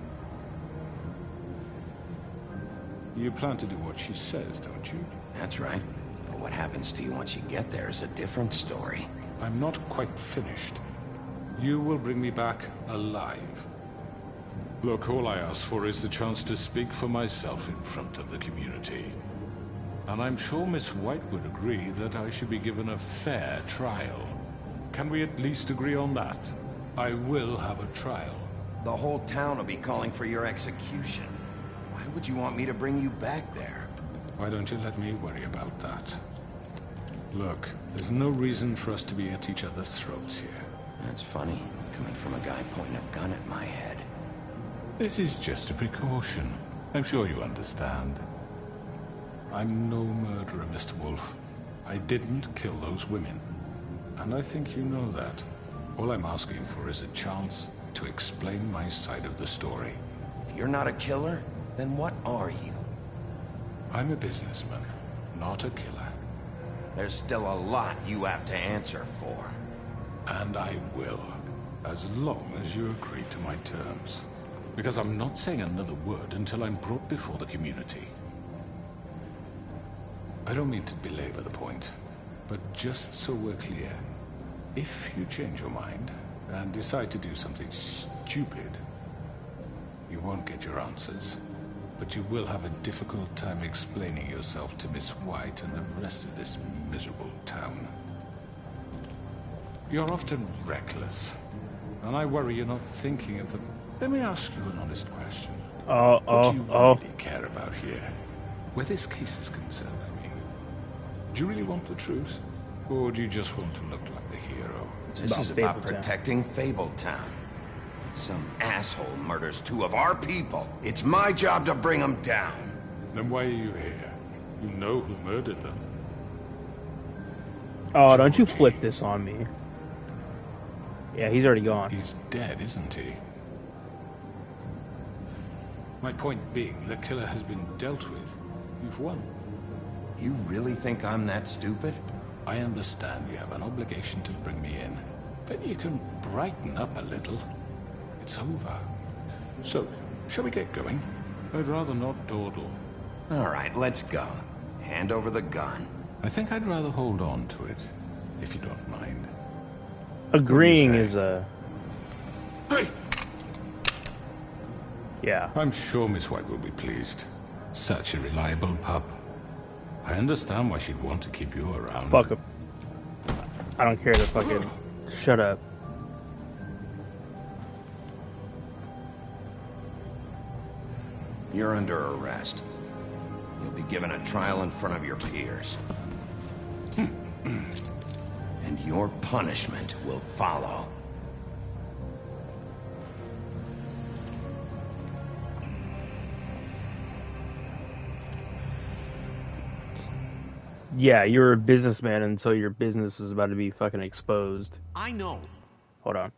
You plan to do what she says, don't you? That's right. But what happens to you once you get there is a different story. I'm not quite finished. You will bring me back alive. Look, all I ask for is the chance to speak for myself in front of the community. And I'm sure Miss White would agree that I should be given a fair trial. Can we at least agree on that? I will have a trial. The whole town will be calling for your execution. Why would you want me to bring you back there? Why don't you let me worry about that? Look, there's no reason for us to be at each other's throats here. That's funny, coming from a guy pointing a gun at my head. This is just a precaution. I'm sure you understand. I'm no murderer, Mr. Wolf. I didn't kill those women. And I think you know that. All I'm asking for is a chance to explain my side of the story. If you're not a killer, then what are you? I'm a businessman, not a killer. There's still a lot you have to answer for. And I will, as long as you agree to my terms. Because I'm not saying another word until I'm brought before the community. I don't mean to belabor the point, but just so we're clear, if you change your mind and decide to do something stupid, you won't get your answers, but you will have a difficult time explaining yourself to Miss White and the rest of this miserable town. You're often reckless, and I worry you're not thinking of the... Let me ask you an honest question. What do you really care about here? Where this case is concerned, I mean. Do you really want the truth? Or do you just want to look like the hero? This is about protecting Fabletown. Some asshole murders 2 of our people. It's my job to bring them down. Then why are you here? You know who murdered them. Oh, don't you flip this on me. Yeah, he's already gone. He's dead, isn't he? My point being, the killer has been dealt with. You've won. You really think I'm that stupid? I understand you have an obligation to bring me in, but you can brighten up a little. It's over. So, shall we get going? I'd rather not dawdle. All right, let's go. Hand over the gun. I think I'd rather hold on to it, if you don't mind. Agreeing is a... Hey! Yeah. I'm sure Miss White will be pleased. Such a reliable pup. I understand why she'd want to keep you around. Fuck him. I don't care to fucking... Shut up. You're under arrest. You'll be given a trial in front of your peers. And your punishment will follow. Yeah, you're a businessman, and so your business is about to be fucking exposed. I know. Hold on.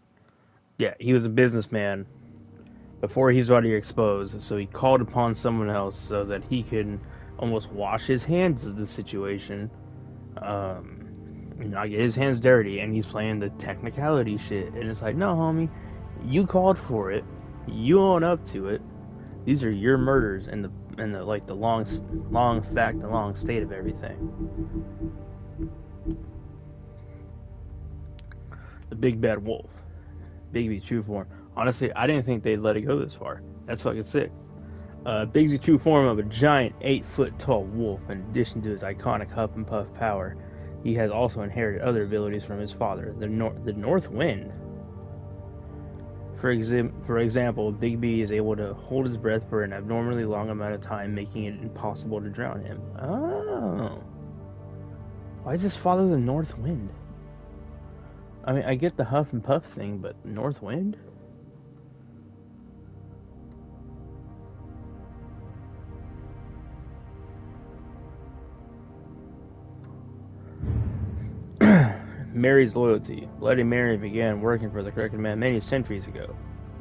Yeah, he was a businessman before he was already exposed, so he called upon someone else so that he could almost wash his hands of the situation. Not get his hands dirty, and he's playing the technicality shit. And it's like, no, homie, you called for it. You own up to it. These are your murders, and the long fact, the long state of everything. The big bad wolf, Bigby true form. Honestly, I didn't think they'd let it go this far. That's fucking sick. Bigby's true form of a giant 8-foot tall wolf, in addition to his iconic huff and puff power, he has also inherited other abilities from his father, the North Wind. For example, Big B is able to hold his breath for an abnormally long amount of time, making it impossible to drown him. Oh. Why is his father the North Wind? I mean, I get the huff and puff thing, but North Wind? Mary's loyalty. Bloody Mary began working for the Crooked Man many centuries ago.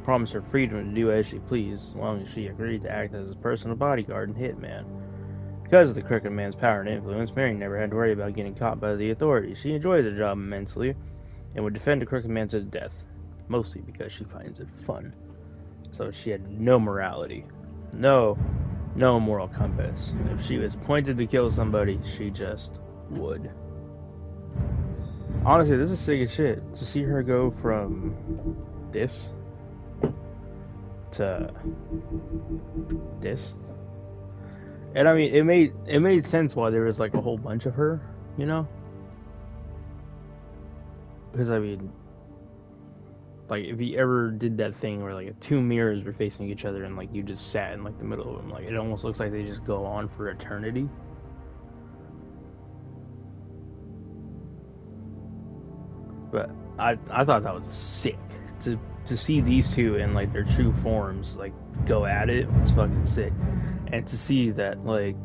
Promised her freedom to do as she pleased, as long as she agreed to act as his personal bodyguard and hitman. Because of the Crooked Man's power and influence, Mary never had to worry about getting caught by the authorities. She enjoyed the job immensely, and would defend the Crooked Man to the death, mostly because she finds it fun. So she had no morality. No moral compass. If she was pointed to kill somebody, she just would. Honestly, this is sick as shit. To see her go from this to this. And I mean, it made sense why there was like a whole bunch of her, you know? Because I mean, like if you ever did that thing where like two mirrors were facing each other and like you just sat in like the middle of them, like it almost looks like they just go on for eternity. But I thought that was sick to see these two in like their true forms like go at it. It's fucking sick. And to see that like,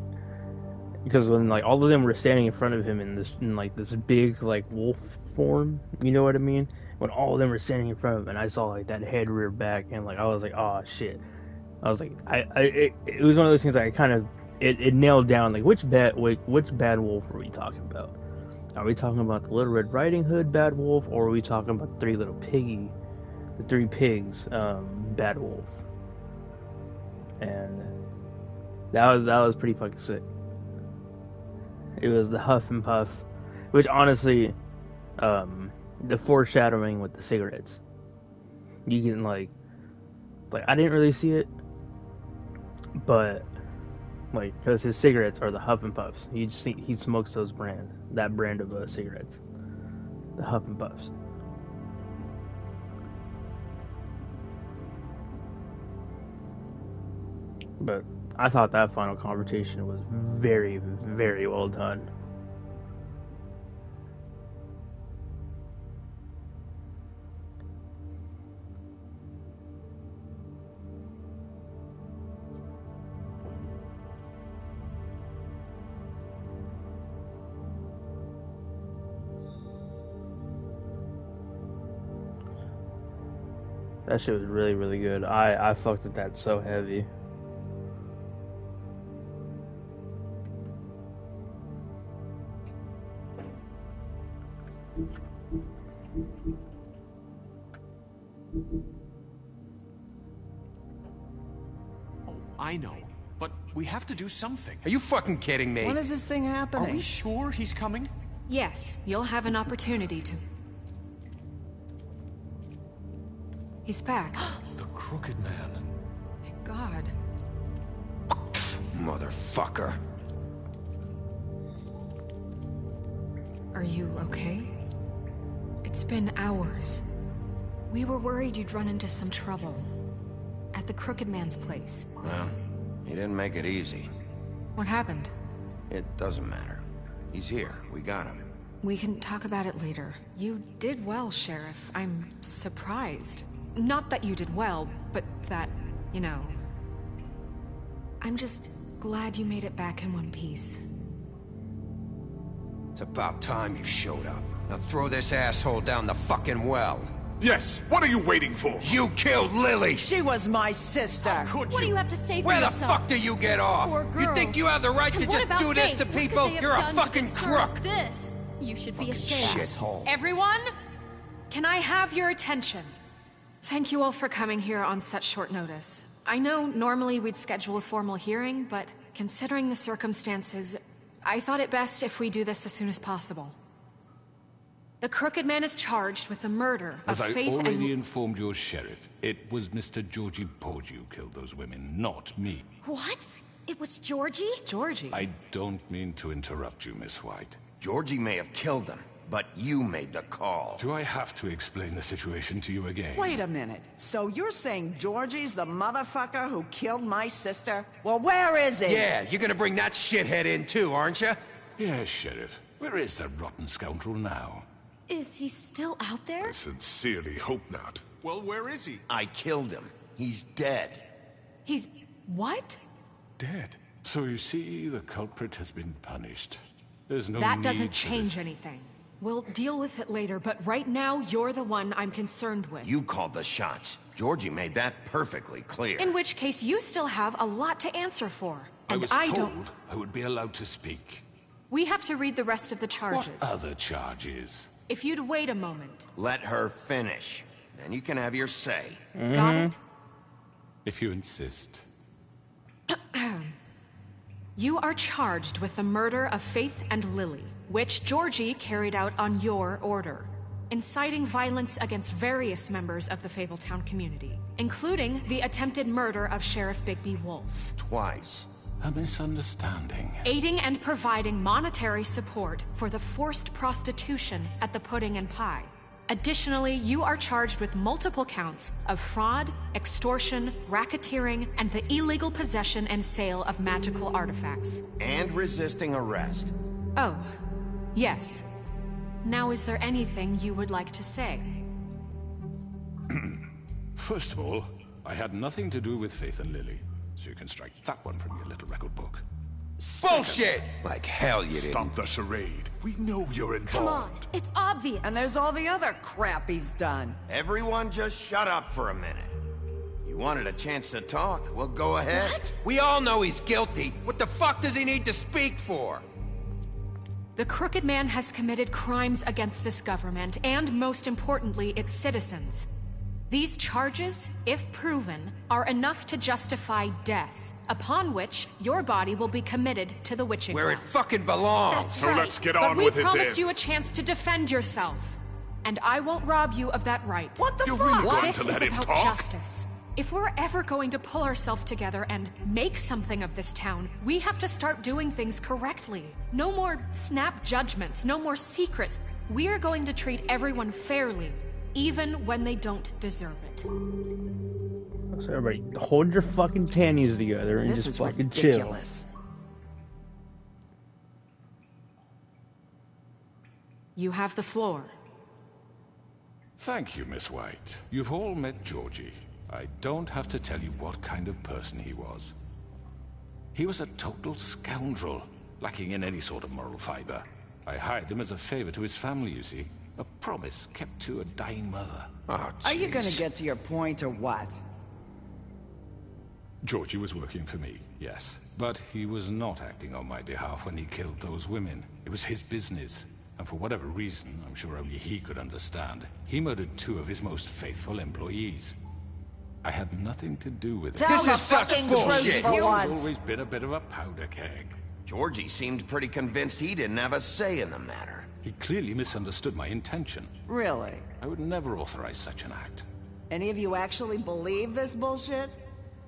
because when like all of them were standing in front of him in this big like wolf form, you know what I mean? When all of them were standing in front of him and I saw like that head rear back and like I was like, oh shit. I was like, it was one of those things like I kind of it nailed down like which bad wolf are we talking about? Are we talking about the Little Red Riding Hood bad wolf, or are we talking about the Three Pigs bad wolf? And that was pretty fucking sick. It was the huff and puff, which honestly, the foreshadowing with the cigarettes, you can like I didn't really see it, but like because his cigarettes are the huff and puffs. He smokes that brand of cigarettes, the huff and puffs. But I thought that final confrontation was very, very well done. That shit was really, really good. I fucked with that so heavy. I know, but we have to do something. Are you fucking kidding me? When is this thing happening? Are we sure he's coming? Yes, you'll have an opportunity to... He's back. The Crooked Man. Thank God. Motherfucker. Are you okay? It's been hours. We were worried you'd run into some trouble. At the Crooked Man's place. Well, he didn't make it easy. What happened? It doesn't matter. He's here. We got him. We can talk about it later. You did well, Sheriff. I'm surprised. Not that you did well, but that, you know... I'm just glad you made it back in one piece. It's about time you showed up. Now throw this asshole down the fucking well. Yes, what are you waiting for? You killed Lily! She was my sister! Could What do you have to say for Where the yourself? fuck do you get off? Poor You think girls. you have the right to And what just about do this Faith? to What could people? they have You're a done to fucking deserve crook! This. You should be ashamed. Shithole. Everyone? Can I have your attention? Thank you all for coming here on such short notice. I know normally we'd schedule a formal hearing, but considering the circumstances, I thought it best if we do this as soon as possible. The Crooked Man is charged with the murder As of I Faith already and... informed your sheriff, it was Mr. Georgie Porgy who killed those women, not me. What? It was Georgie? Georgie? I don't mean to interrupt you, Miss White, Georgie may have killed them, but you made the call. Do I have to explain the situation to you again? Wait a minute. So you're saying Georgie's the motherfucker who killed my sister? Well, where is he? Yeah, you're gonna bring that shithead in too, aren't you? Yes, Sheriff. Where is that rotten scoundrel now? Is he still out there? I sincerely hope not. Well, where is he? I killed him. He's dead. He's... what? Dead. So you see, the culprit has been punished. There's no That need doesn't for change this. anything. We'll deal with it later, but right now, you're the one I'm concerned with. You called the shots. Georgie made that perfectly clear. In which case, you still have a lot to answer for. And I was don't... told I would be allowed to speak. We have to read the rest of the charges. What other charges? If you'd wait a moment. Let her finish. Then you can have your say. Got it? If you insist. You are charged with the murder of Faith and Lily, which Georgie carried out on your order, inciting violence against various members of the Fabletown community, including the attempted murder of Sheriff Bigby Wolf. Twice. A misunderstanding. Aiding and providing monetary support for the forced prostitution at the Pudding and Pie. Additionally, you are charged with multiple counts of fraud, extortion, racketeering, and the illegal possession and sale of magical artifacts. And resisting arrest. Oh, yes. Now, is there anything you would like to say? First of all, I had nothing to do with Faith and Lily, so you can strike that one from your little record book. Bullshit! Like hell you didn't. Stop the charade. We know you're involved. Come on, it's obvious. And there's all the other crap he's done. Everyone just shut up for a minute. You wanted a chance to talk? Well, go ahead. What? We all know he's guilty. What the fuck does he need to speak for? The Crooked Man has committed crimes against this government, and most importantly, its citizens. These charges, if proven, are enough to justify death, upon which your body will be committed to the witching Where it ground. fucking belongs. That's So right. let's get But on we with it then. promised you a chance to defend yourself, and I won't rob you of that right. What the You're fuck? really going This to is let him about talk? justice. If we're ever going to pull ourselves together and make something of this town, we have to start doing things correctly. No more snap judgments, no more secrets. We are going to treat everyone fairly, even when they don't deserve it. So everybody, hold your fucking panties together and This just is fucking ridiculous. You have the floor. Thank you, Miss White. You've all met Georgie. I don't have to tell you what kind of person he was. He was a total scoundrel, lacking in any sort of moral fiber. I hired him as a favor to his family, you see. A promise kept to a dying mother. Oh, Are you jeez. gonna get to your point or what? Georgie was working for me, yes. But he was not acting on my behalf when he killed those women. It was his business. And for whatever reason, I'm sure only he could understand, he murdered 2 of his most faithful employees. I had nothing to do with it. Tell This the is such fucking bullshit. truth for He's once. always been a bit of a powder keg. Georgie seemed pretty convinced he didn't have a say in the matter. He clearly misunderstood my intention. Really? I would never authorize such an act. Any of you actually believe this bullshit?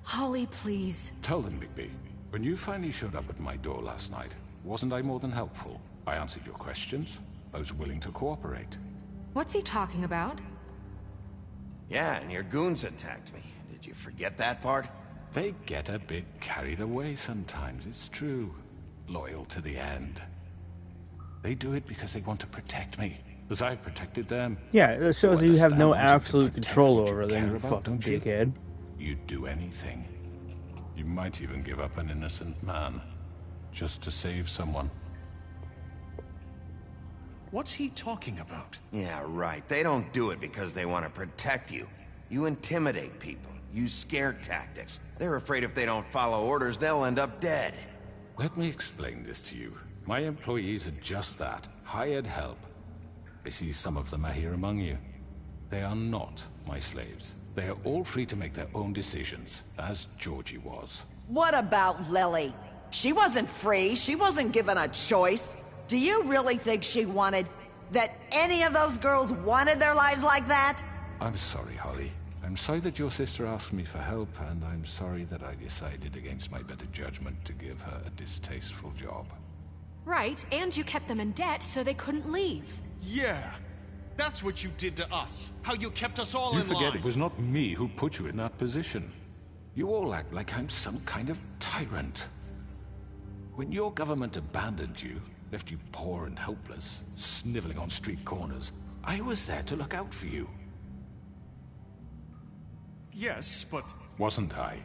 Holly, please. Tell them, Bigby, when you finally showed up at my door last night, wasn't I more than helpful? I answered your questions. I was willing to cooperate. What's he talking about? Yeah, and your goons attacked me. Did you forget that part? They get a bit carried away sometimes, it's true. Loyal to the end. They do it because they want to protect me, as I've protected them. Yeah, it shows You that you have no understand, wanting to absolute protect control what you over them, care you about, fucking don't you? dickhead. You'd do anything. You might even give up an innocent man, just to save someone. What's he talking about? Yeah, right. They don't do it because they want to protect you. You intimidate people, use scare tactics. They're afraid if they don't follow orders, they'll end up dead. Let me explain this to you. My employees are just that, hired help. I see some of them are here among you. They are not my slaves. They are all free to make their own decisions, as Georgie was. What about Lily? She wasn't free. She wasn't given a choice. Do you really think she wanted... that any of those girls wanted their lives like that? I'm sorry, Holly. I'm sorry that your sister asked me for help, and I'm sorry that I decided against my better judgment to give her a distasteful job. Right, and you kept them in debt so they couldn't leave. Yeah, that's what you did to us. How you kept us all You in line. forget it was not me who put you in that position. You all act like I'm some kind of tyrant. When your government abandoned you, left you poor and helpless, sniveling on street corners, I was there to look out for you. Yes, but... Wasn't I?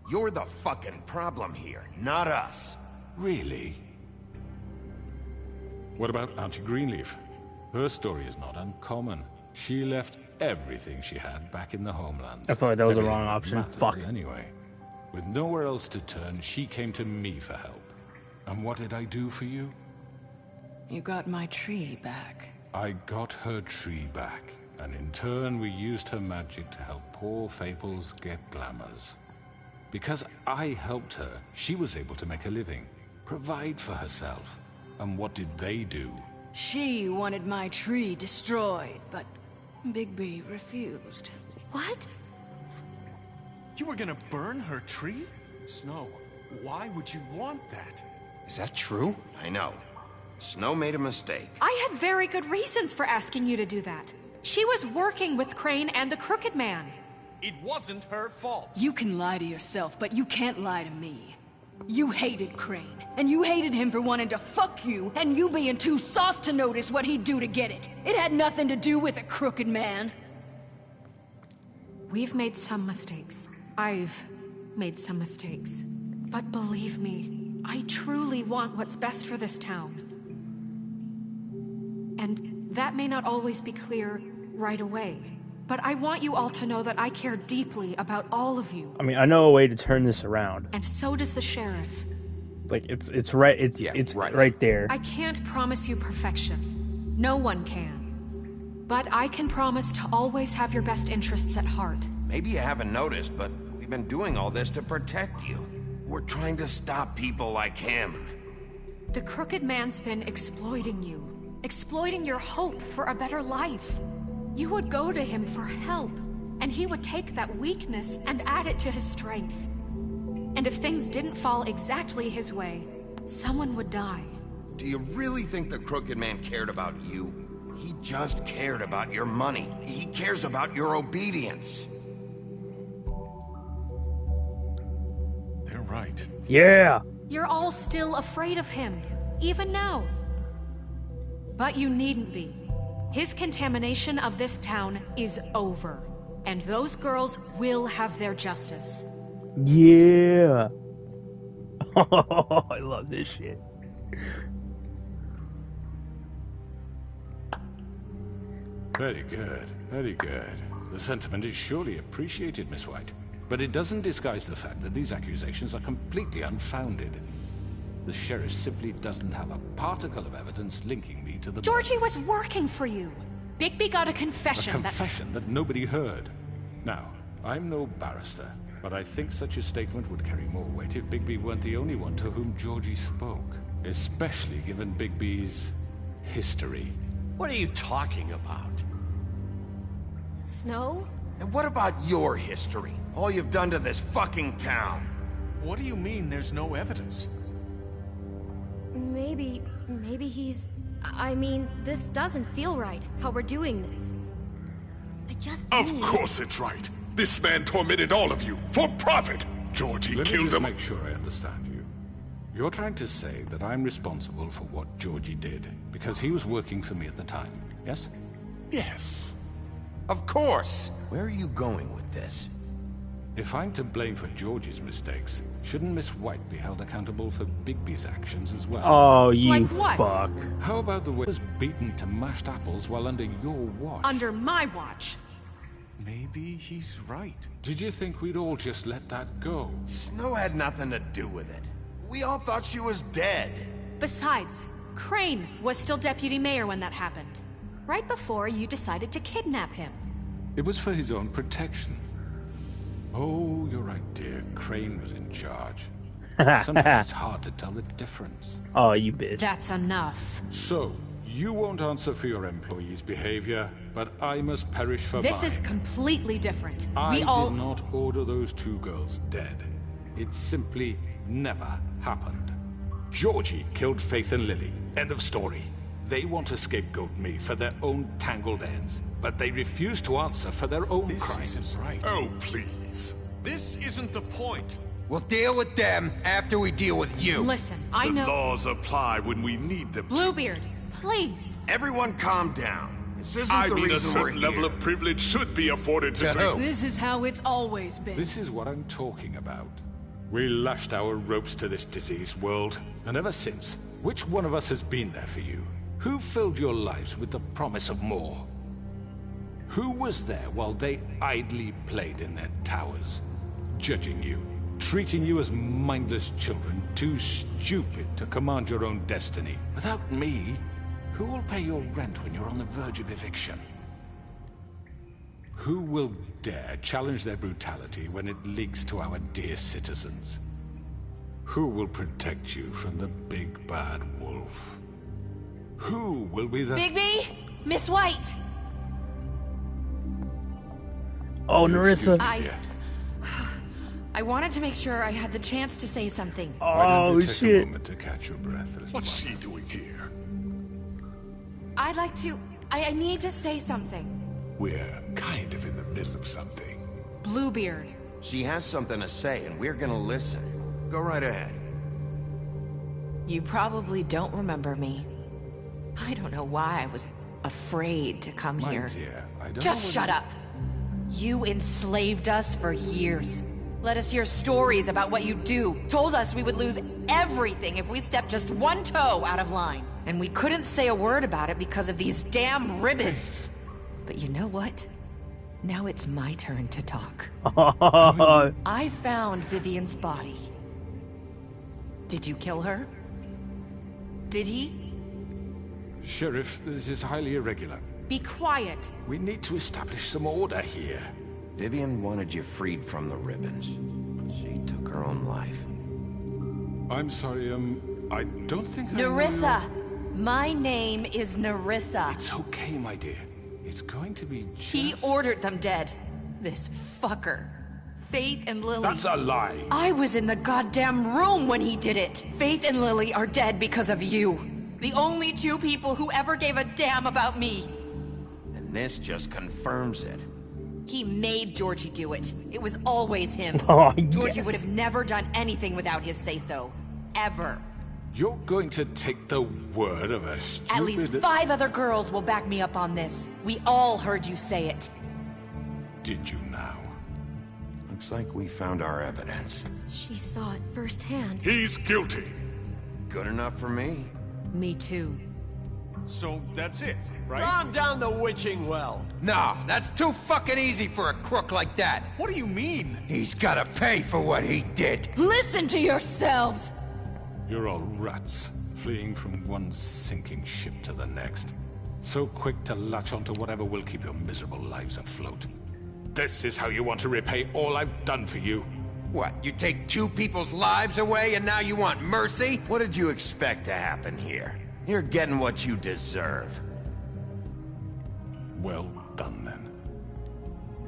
You're the fucking problem here, not us. Really? What about Auntie Greenleaf? Her story is not uncommon. She left everything she had back in the homelands. I felt like that was the Everything wrong that option. mattered Fuck. Anyway, with nowhere else to turn, she came to me for help. And what did I do for you? You got my tree back. I got her tree back, and in turn we used her magic to help poor Fables get glamours. Because I helped her, she was able to make a living, provide for herself. And what did they do? She wanted my tree destroyed, but Bigby refused. What? You were gonna burn her tree? Snow, why would you want that? Is that true? I know. Snow made a mistake. I had very good reasons for asking you to do that. She was working with Crane and the Crooked Man. It wasn't her fault. You can lie to yourself, but you can't lie to me. You hated Crane, and you hated him for wanting to fuck you, and you being too soft to notice what he'd do to get it. It had nothing to do with a Crooked Man. We've made some mistakes. I've made some mistakes. But believe me, I truly want what's best for this town. And that may not always be clear right away. But I want you all to know that I care deeply about all of you. I mean, I know a way to turn this around. And so does the sheriff. Like it's right. It's right there. I can't promise you perfection. No one can. But I can promise to always have your best interests at heart. Maybe you haven't noticed, but we've been doing all this to protect you. We're trying to stop people like him. The Crooked Man's been exploiting you. Exploiting your hope for a better life. You would go to him for help, and he would take that weakness and add it to his strength. And if things didn't fall exactly his way, someone would die. Do you really think the Crooked Man cared about you? He just cared about your money. He cares about your obedience. They're right. Yeah. You're all still afraid of him, even now. But you needn't be. His contamination of this town is over, and those girls will have their justice. Yeah. I love this shit. Very good, very good. The sentiment is surely appreciated, Miss White. But it doesn't disguise the fact that these accusations are completely unfounded. The sheriff simply doesn't have a particle of evidence linking me to the... Georgie was working for you. Bigby got a confession. A confession that nobody heard. Now, I'm no barrister, but I think such a statement would carry more weight if Bigby weren't the only one to whom Georgie spoke. Especially given Bigby's history. What are you talking about? Snow? And what about your history? All you've done to this fucking town. What do you mean there's no evidence? Maybe he's... I mean, this doesn't feel right, how we're doing this. I just Of course it's right. This man tormented all of you, for profit. Georgie Let me killed just them. make sure I understand you. You're trying to say that I'm responsible for what Georgie did, because he was working for me at the time, yes? Yes. Of course. Where are you going with this? If I'm to blame for Georgie's mistakes, shouldn't Miss White be held accountable for Bigby's actions as well? Oh, you Like what? fuck. How about the way he was beaten to mashed apples while under your watch? Under my watch. Maybe he's right. Did you think we'd all just let that go? Snow had nothing to do with it. We all thought she was dead. Besides, Crane was still deputy mayor when that happened. Right before you decided to kidnap him. It was for his own protection. Oh, you're right, dear. Crane was in charge. Sometimes it's hard to tell the difference. Oh, you bitch. That's enough. So, you won't answer for your employees' behavior, but I must perish for This mine. is completely different. I We all... did not order those two girls dead. It simply never happened. Georgie killed Faith and Lily. End of story. They want to scapegoat me for their own tangled ends, but they refuse to answer for their own crimes. This isn't right. Oh, please. This isn't the point. We'll deal with them after we deal with you. Listen, I know. The laws apply when we need them to. Bluebeard, please. Everyone calm down. This isn't I the mean, a reason we're certain level here. of privilege should be afforded to who? This is how it's always been. This is what I'm talking about. We lashed our ropes to this diseased world, and ever since, which one of us has been there for you? Who filled your lives with the promise of more? Who was there while they idly played in their towers, judging you, treating you as mindless children, too stupid to command your own destiny? Without me, who will pay your rent when you're on the verge of eviction? Who will dare challenge their brutality when it leaks to our dear citizens? Who will protect you from the big bad wolf? Who will be the— Bigby! Miss White! Oh, Nerissa. I wanted to make sure I had the chance to say something. Why don't Oh, you take shit. a moment to catch your breath? What's she doing here? I'd like to... I need to say something. We're kind of in the middle of something. Bluebeard. She has something to say, and we're gonna listen. Go right ahead. You probably don't remember me. I don't know why I was afraid to come My here. dear, I don't Just know shut up. You enslaved us for years. Let us hear stories about what you do. Told us we would lose everything if we stepped just one toe out of line. And we couldn't say a word about it because of these damn ribbons. But you know what? Now it's my turn to talk. I found Vivian's body. Did you kill her? Did he? Sheriff, this is highly irregular. Be quiet. We need to establish some order here. Vivian wanted you freed from the ribbons. She took her own life. I'm sorry, I don't think I know Nerissa! My name is Nerissa. It's okay, my dear. It's going to be just... He ordered them dead. This fucker. Faith and Lily. That's a lie. I was in the goddamn room when he did it. Faith and Lily are dead because of you. The only two people who ever gave a damn about me. And this just confirms it. He made Georgie do it. It was always him. Oh, Georgie yes. would have never done anything without his say-so. Ever. You're going to take the word of a stupid... At least 5 other girls will back me up on this. We all heard you say it. Did you now? Looks like we found our evidence. She saw it firsthand. He's guilty. Good enough for me. Me too. So that's it, right? Calm down the witching well. No, that's too fucking easy for a crook like that. What do you mean? He's gotta pay for what he did. Listen to yourselves! You're all rats, fleeing from one sinking ship to the next. So quick to latch onto whatever will keep your miserable lives afloat. This is how you want to repay all I've done for you? What, you take 2 people's lives away and now you want mercy? What did you expect to happen here? You're getting what you deserve. Well done, then.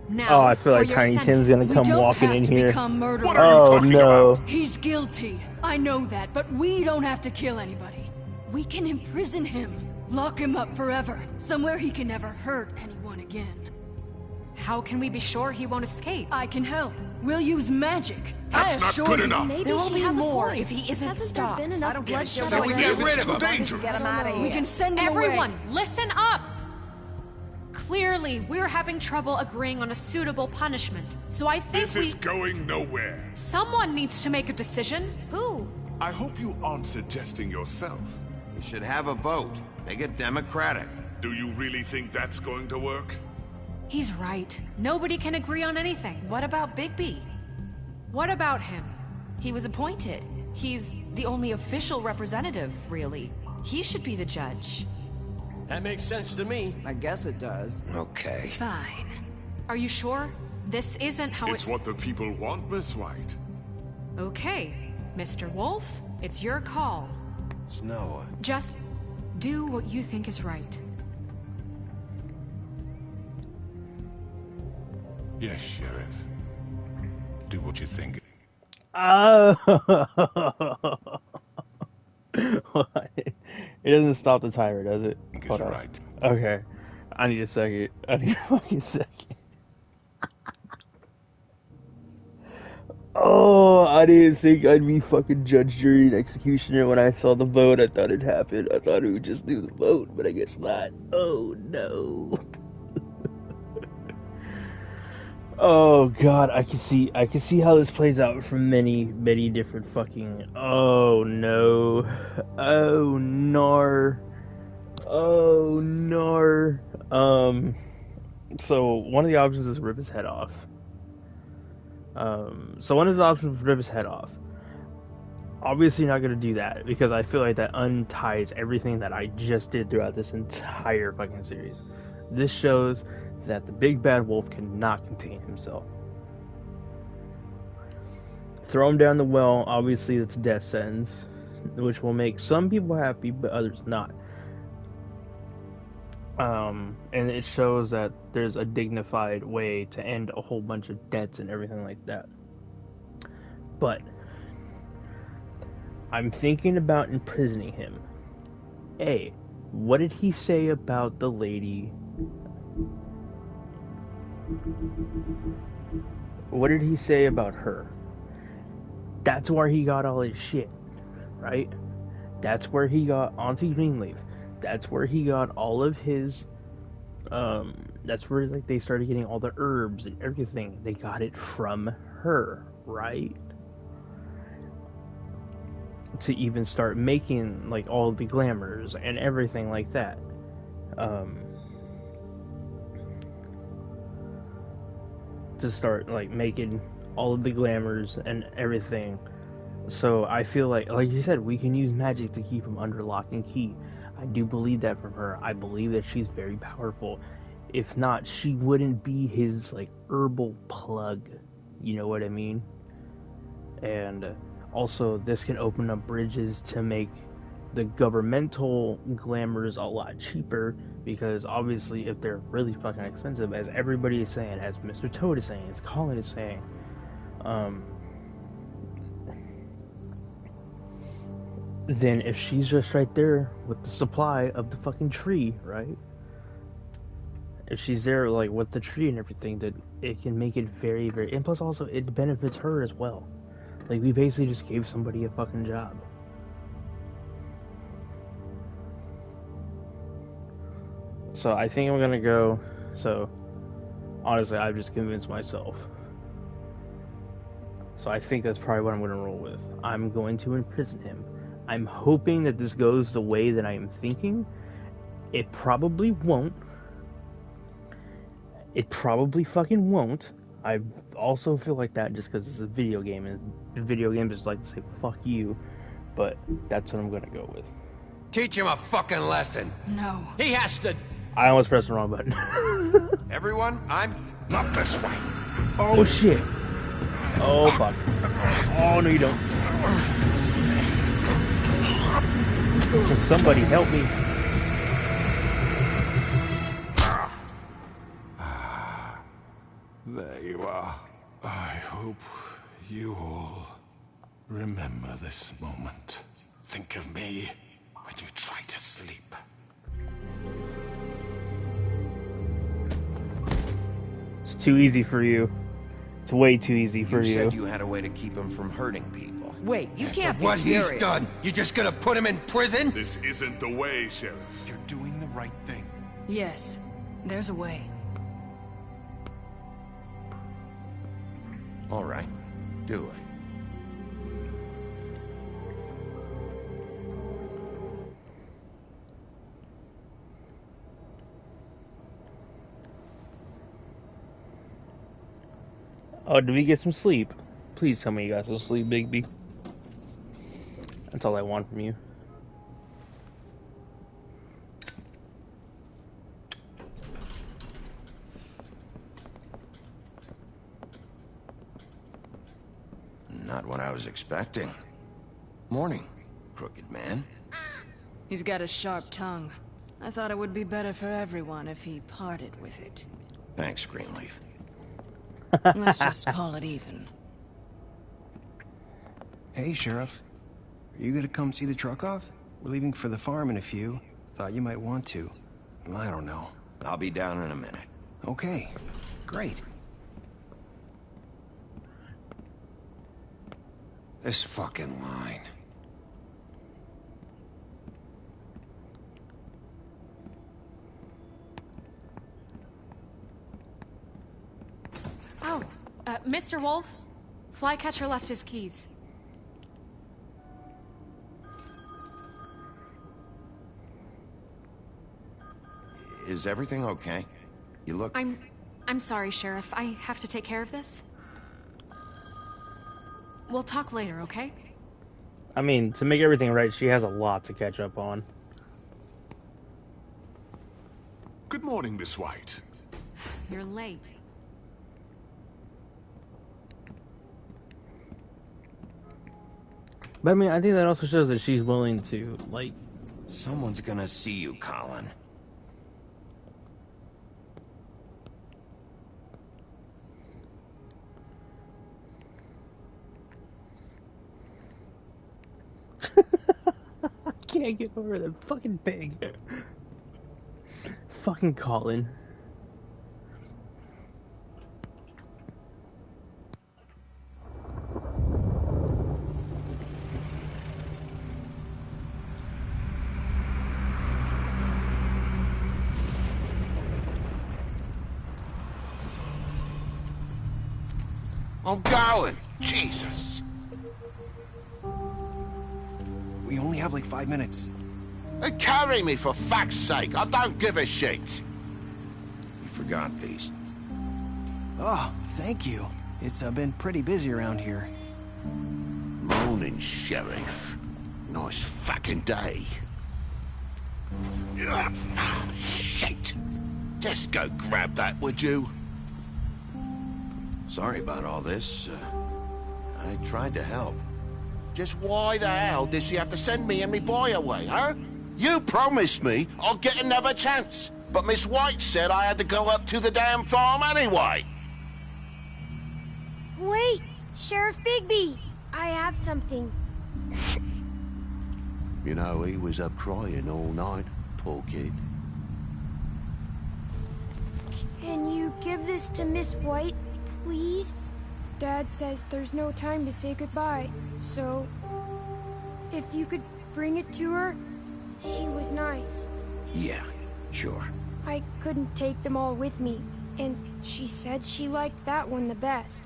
Now, Oh, I feel for like your Tiny sentence. Tim's gonna We come don't walking have in to here. become murderers. What are you Oh talking no. about? He's guilty. I know that, but we don't have to kill anybody. We can imprison him. Lock him up forever. Somewhere he can never hurt anyone again. How can we be sure he won't escape? I can help. We'll use magic. That's I not assure good you. enough. Maybe There will she be has more a point. if he isn't Hasn't stopped. there been I enough don't give a bloodshed shit So what we you get do. rid It's of him. too dangerous. Get him out of here. We can send him Everyone, away. listen up! Clearly, we're having trouble agreeing on a suitable punishment. So I think This is going nowhere. someone needs to make a decision. Who? I hope you aren't suggesting yourself. We should have a vote. Make it democratic. Do you really think that's going to work? He's right. Nobody can agree on anything. What about Bigby? What about him? He was appointed. He's the only official representative, really. He should be the judge. That makes sense to me. I guess it does. Okay. Fine. Are you sure? This isn't how It's what the people want, Miss White. Okay, Mr. Wolf, it's your call. Snow. Just do what you think is right. Yes, Sheriff. Do what you think. Oh. It doesn't stop the timer, does it? Hold on. Right. Okay. I need a second. I need a fucking second. Oh, I didn't think I'd be fucking judge, jury, and executioner when I saw the vote. I thought it happened. I thought it would just do the vote, but I guess not. Oh, no. Oh, God, I can see how this plays out from many, many different fucking... Oh, no. Oh, nar. Oh, nar. So, one of the options is rip his head off. So one of the options is rip his head off. Obviously not gonna do that, because I feel like that unties everything that I just did throughout this entire fucking series. This shows that the big bad wolf cannot contain himself. Throw him down the well, obviously that's death sentence, which will make some people happy, but others not. And it shows that there's a dignified way to end a whole bunch of debts and everything like that. But I'm thinking about imprisoning him. A, what did he say about the lady? What did he say about her? That's where he got all his shit, right? That's where he got Auntie Greenleaf. That's where he got all of his, that's where like they started getting all the herbs and everything. They got it from her, right? To even start making like all the glamours and everything like that. To start like making all of the glamours and everything. So I feel like you said, we can use magic to keep him under lock and key. I do believe that from her. I believe that she's very powerful. If not, she wouldn't be his like herbal plug. You know what I mean? And also, this can open up bridges to make the governmental glamours a lot cheaper, because obviously if they're really fucking expensive, as everybody is saying, as Mr. Toad is saying, as Colin is saying, then if she's just right there with the supply of the fucking tree, right? If she's there like with the tree and everything, that it can make it very, very, and plus also it benefits her as well. Like, we basically just gave somebody a fucking job. So I think I'm gonna go, so honestly I've just convinced myself. So I think that's probably what I'm gonna roll with. I'm going to imprison him. I'm hoping that this goes the way that I am thinking. It probably won't. It probably fucking won't. I also feel like that just because it's a video game, and video games just like to say fuck you, but that's what I'm gonna go with. Teach him a fucking lesson. No. He has to. I almost pressed the wrong button. Everyone, I'm not this way. Oh shit. Oh fuck. Oh no, you don't. Can somebody help me? There you are. I hope you all remember this moment. Think of me when you try to sleep. It's too easy for you. It's way too easy for you. You said you had a way to keep him from hurting people. Wait, you can't be what serious. He's done? You just gonna put him in prison? This isn't the way, Sheriff. You're doing the right thing. Yes, there's a way. All right, do it. Oh, did we get some sleep? Please tell me you got some sleep, Bigby. That's all I want from you. Not what I was expecting. Morning, crooked man. He's got a sharp tongue. I thought it would be better for everyone if he parted with it. Thanks, Greenleaf. Let's just call it even. Hey, Sheriff. Are you gonna come see the truck off? We're leaving for the farm in a few. Thought you might want to. I don't know. I'll be down in a minute. Okay. Great. This fucking line. Oh, Mr. Wolf? Flycatcher left his keys. Is everything okay? You look... I'm sorry, Sheriff. I have to take care of this. We'll talk later, okay? I mean, to make everything right, she has a lot to catch up on. Good morning, Miss White. You're late. But I mean, I think that also shows that she's willing to, like... Someone's gonna see you, Colin. I can't get over that fucking pig. Fucking Colin. I'm going. Jesus. We only have like 5 minutes. Carry me for fuck's sake. I don't give a shit. You forgot these. Oh, thank you. It's been pretty busy around here. Morning, Sheriff. Nice fucking day. Shit. Just go grab that, would you? Sorry about all this. I tried to help. Just why the hell did she have to send me and me boy away, huh? You promised me I'll get another chance, but Miss White said I had to go up to the damn farm anyway. Wait, Sheriff Bigby, I have something. You know, he was up crying all night, poor kid. Can you give this to Miss White, please? Dad says there's no time to say goodbye, so if you could bring it to her, she was nice. Yeah, sure. I couldn't take them all with me, and she said she liked that one the best.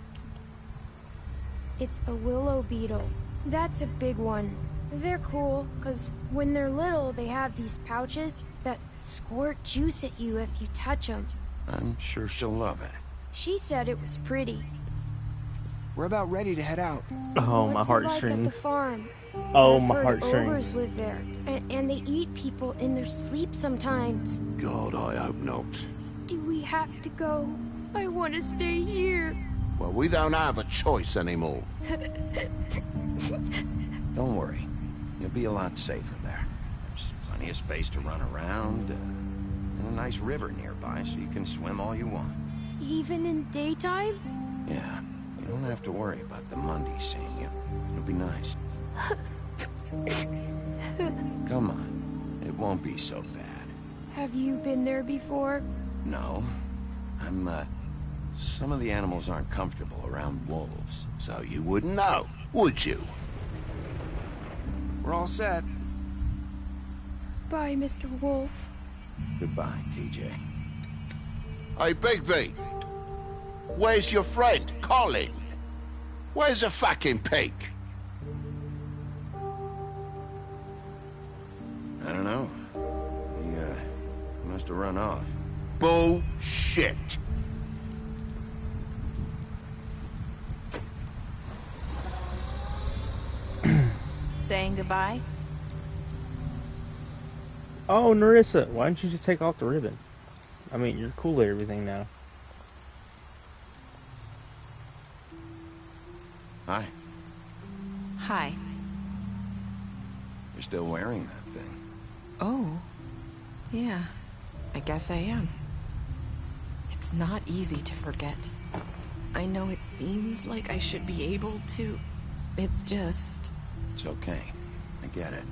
It's a willow beetle. That's a big one. They're cool, because when they're little, they have these pouches that squirt juice at you if you touch them. I'm sure she'll love it. She said it was pretty. We're about ready to head out. Oh, my What's it like at heartstrings. the farm? Oh, I've my heard heartstrings. ogres live there, and they eat people in their sleep sometimes. God, I hope not. Do we have to go? I want to stay here. Well, we don't have a choice anymore. Don't worry. You'll be a lot safer there. There's plenty of space to run around, and a nice river nearby, so you can swim all you want. Even in daytime? Yeah, you don't have to worry about the Mundy seeing you. It'll be nice. Come on. It won't be so bad. Have you been there before? No. Some of the animals aren't comfortable around wolves. So you wouldn't know, would you? We're all set. Bye, Mr. Wolf. Goodbye, TJ. Hey, Bigby. Where's your friend, Colin? Where's the fucking pig? I don't know. He must have run off. Bullshit. Saying goodbye? Oh, Nerissa, why don't you just take off the ribbon? I mean, you're cool at everything now. Hi. Hi. You're still wearing that thing. Oh. Yeah. I guess I am. It's not easy to forget. I know it seems like I should be able to It's just... It's okay. I get it.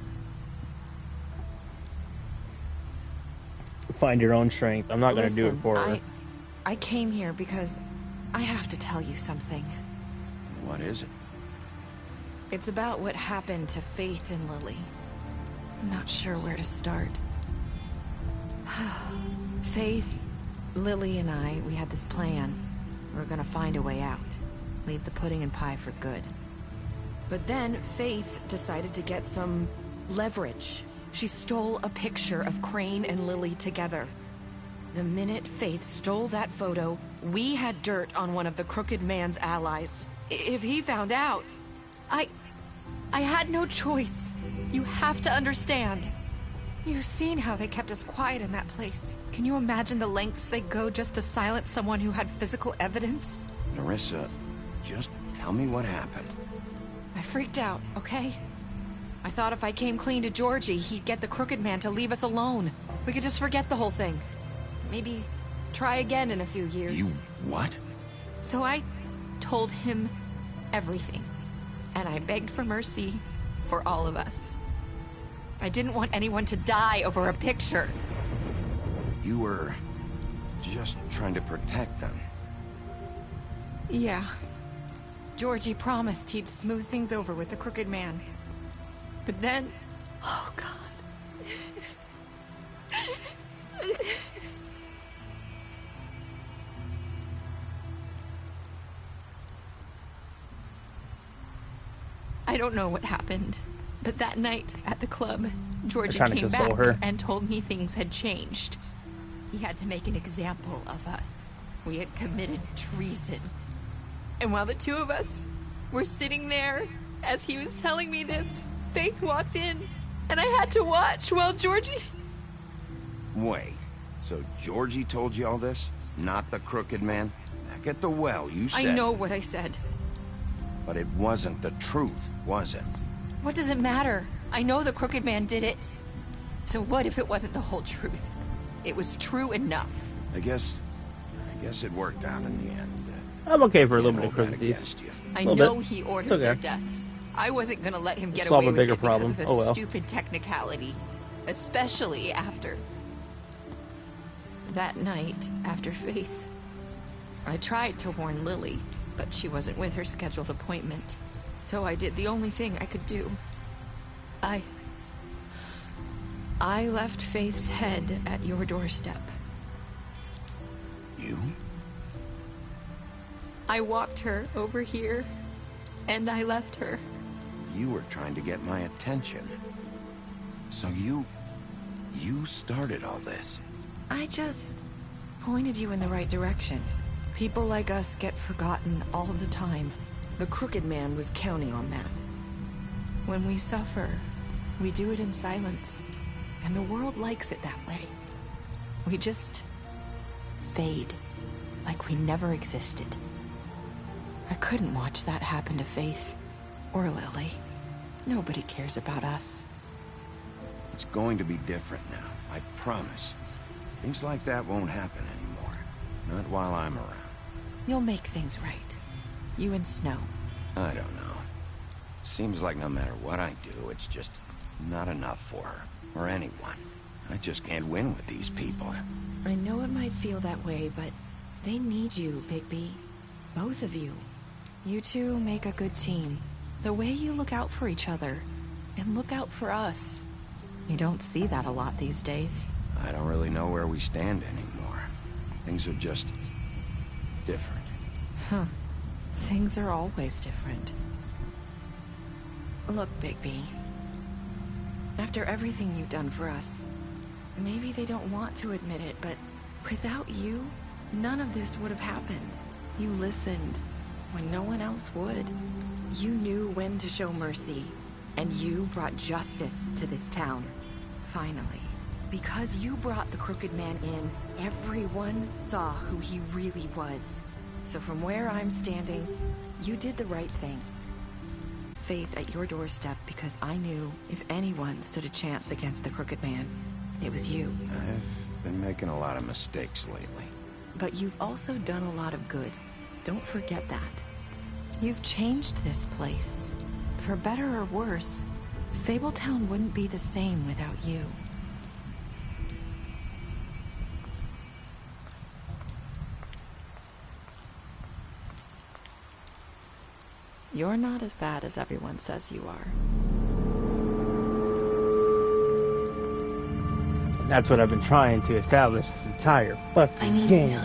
Find your own strength. I'm not gonna do it Listen, for her. I came here because I have to tell you something. What is it? It's about what happened to Faith and Lily. I'm not sure where to start. Faith, Lily, and I, we had this plan. We were gonna find a way out. Leave the pudding and pie for good. But then Faith decided to get some leverage. She stole a picture of Crane and Lily together. The minute Faith stole that photo, we had dirt on one of the Crooked Man's allies. If he found out, I had no choice. You have to understand. You've seen how they kept us quiet in that place. Can you imagine the lengths they go just to silence someone who had physical evidence? Nerissa, just tell me what happened. I freaked out, okay? I thought if I came clean to Georgie, he'd get the Crooked Man to leave us alone. We could just forget the whole thing. Maybe try again in a few years. You what? So I told him everything. And I begged for mercy for all of us. I didn't want anyone to die over a picture. You were just trying to protect them. Yeah. Georgie promised he'd smooth things over with the Crooked Man. But then... Oh, God. I don't know what happened, but that night at the club, Georgie came back and told me things had changed. He had to make an example of us. We had committed treason. And while the two of us were sitting there, as he was telling me this, Faith walked in, and I had to watch while Georgie... Wait, so Georgie told you all this? Not the Crooked Man? Back at the well, you said... I know what I said. But it wasn't the truth, was it? What does it matter? I know the Crooked Man did it. So what if it wasn't the whole truth? It was true enough. I guess it worked out in the end. I'm okay for a little bit of cruelties. I know he ordered their deaths. I wasn't gonna let him get away with it because of a stupid technicality. Especially after... that night, after Faith. I tried to warn Lily, but she wasn't with her scheduled appointment. So I did the only thing I could do. I left Faith's head at your doorstep. You? I walked her over here, and I left her. You were trying to get my attention. So you started all this. I just pointed you in the right direction. People like us get forgotten all the time. The Crooked Man was counting on that. When we suffer, we do it in silence. And the world likes it that way. We just fade, like we never existed. I couldn't watch that happen to Faith, or Lily. Nobody cares about us. It's going to be different now, I promise. Things like that won't happen anymore. Not while I'm around. You'll make things right. You and Snow. I don't know. Seems like no matter what I do, it's just not enough for her. Or anyone. I just can't win with these people. I know it might feel that way, but they need you, Bigby. Both of you. You two make a good team. The way you look out for each other, and look out for us. You don't see that a lot these days. I don't really know where we stand anymore. Things are just... different. Huh. Things are always different. Look, Bigby. After everything you've done for us, maybe they don't want to admit it, but without you, none of this would have happened. You listened when no one else would. You knew when to show mercy, and you brought justice to this town. Finally. Because you brought the Crooked Man in, everyone saw who he really was. So from where I'm standing, you did the right thing. Faith at your doorstep because I knew if anyone stood a chance against the Crooked Man, it was you. I've been making a lot of mistakes lately. But you've also done a lot of good. Don't forget that. You've changed this place. For better or worse, Fabletown wouldn't be the same without you. You're not as bad as everyone says you are. That's what I've been trying to establish this entire fucking game.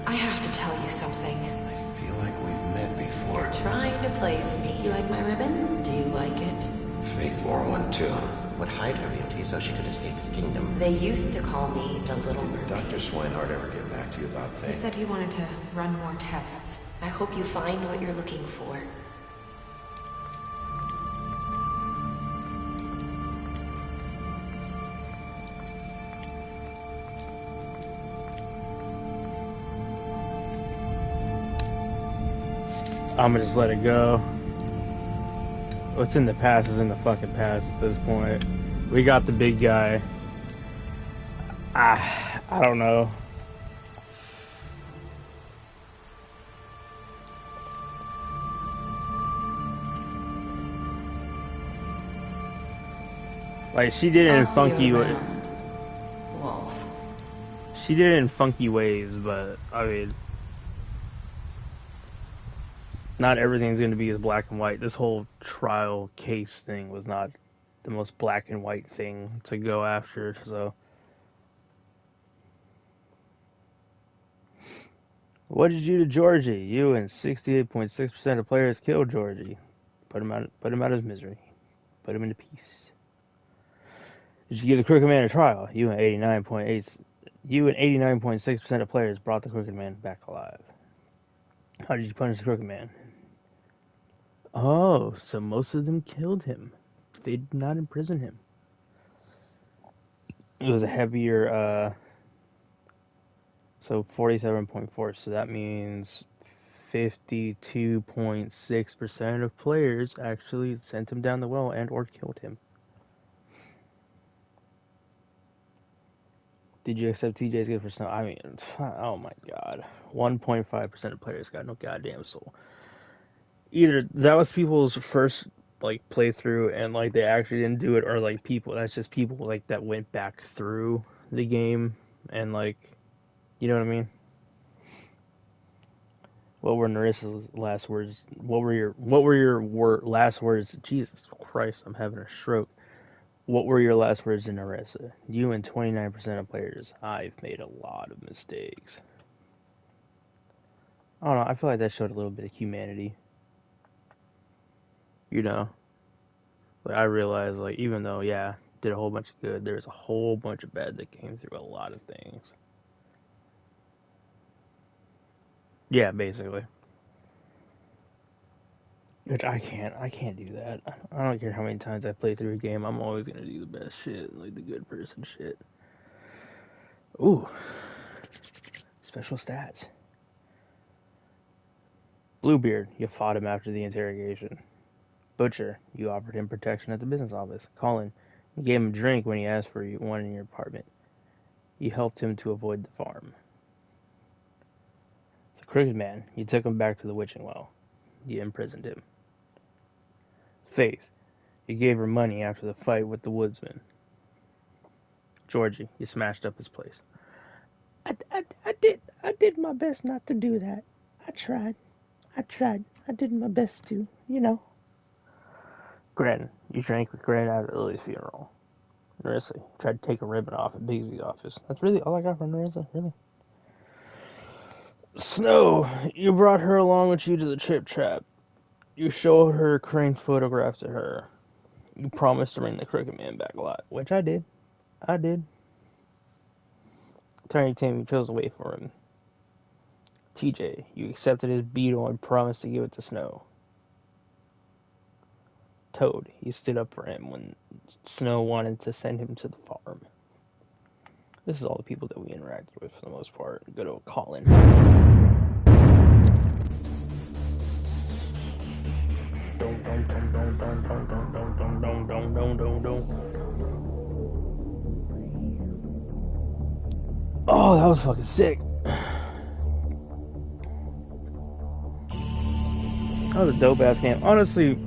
I have to tell you something. I feel like we've met before. You're trying to place me. You like my ribbon? Do you like it? Faith wore one too. Would hide her beauty so she could escape his kingdom. They used to call me the Little Mermaid. Dr. Swinehart ever get back to you about He Faith? said he wanted to run more tests. I hope you find what you're looking for. I'm gonna just let it go. What's in the past is in the fucking past at this point. We got the big guy. I don't know. Like, she did it in funky ways. Wolf. She did it in funky ways, but I mean, not everything's going to be as black and white. This whole trial case thing was not the most black and white thing to go after, so. What did you do to Georgie? You and 68.6% of players killed Georgie. Put him out of his misery. Put him into peace. Did you give the Crooked Man a trial? You and 89.6% of players brought the Crooked Man back alive. How did you punish the Crooked Man? Oh, so most of them killed him. They did not imprison him. It was a heavier, so 47.4, so that means 52.6% of players actually sent him down the well and or killed him. Did you accept TJ's gift for Snow? I mean, oh my god. 1.5% of players got no goddamn soul. Either that was people's first, like, playthrough and, like, they actually didn't do it, or, like, that's just people, like, that went back through the game and, like, you know what I mean? What were Nerissa's last words? What were your last words? Jesus Christ, I'm having a stroke. What were your last words to Nerissa? You and 29% of players. I've made a lot of mistakes. I don't know, I feel like that showed a little bit of humanity. You know? Like, I realized, like, even though, yeah, did a whole bunch of good, there's a whole bunch of bad that came through a lot of things. Yeah, basically. Which I can't do that. I don't care how many times I play through a game, I'm always gonna do the best shit, like the good person shit. Ooh. Special stats. Bluebeard, you fought him after the interrogation. Butcher, you offered him protection at the business office. Colin, you gave him a drink when he asked for one in your apartment. You helped him to avoid the farm. The Crooked Man, you took him back to the witching well. You imprisoned him. Faith, you gave her money after the fight with the woodsman. Georgie, you smashed up his place. I did my best not to do that. I tried. I did my best to, you know. Gren, you drank with Gren at Lily's funeral. Nerissa, you tried to take a ribbon off at Bigsby's office. That's really all I got from Nerissa, really. Snow, you brought her along with you to the Trip Trap. You showed her Crane's photograph to her. You promised to bring the Crooked Man back alive, which I did. Tiny Tim, you chose to wait for him. TJ, you accepted his beetle and promised to give it to Snow. Toad, you stood up for him when Snow wanted to send him to the farm. This is all the people that we interacted with for the most part. Good old Colin. Oh, that was fucking sick. That was a dope ass game. Honestly,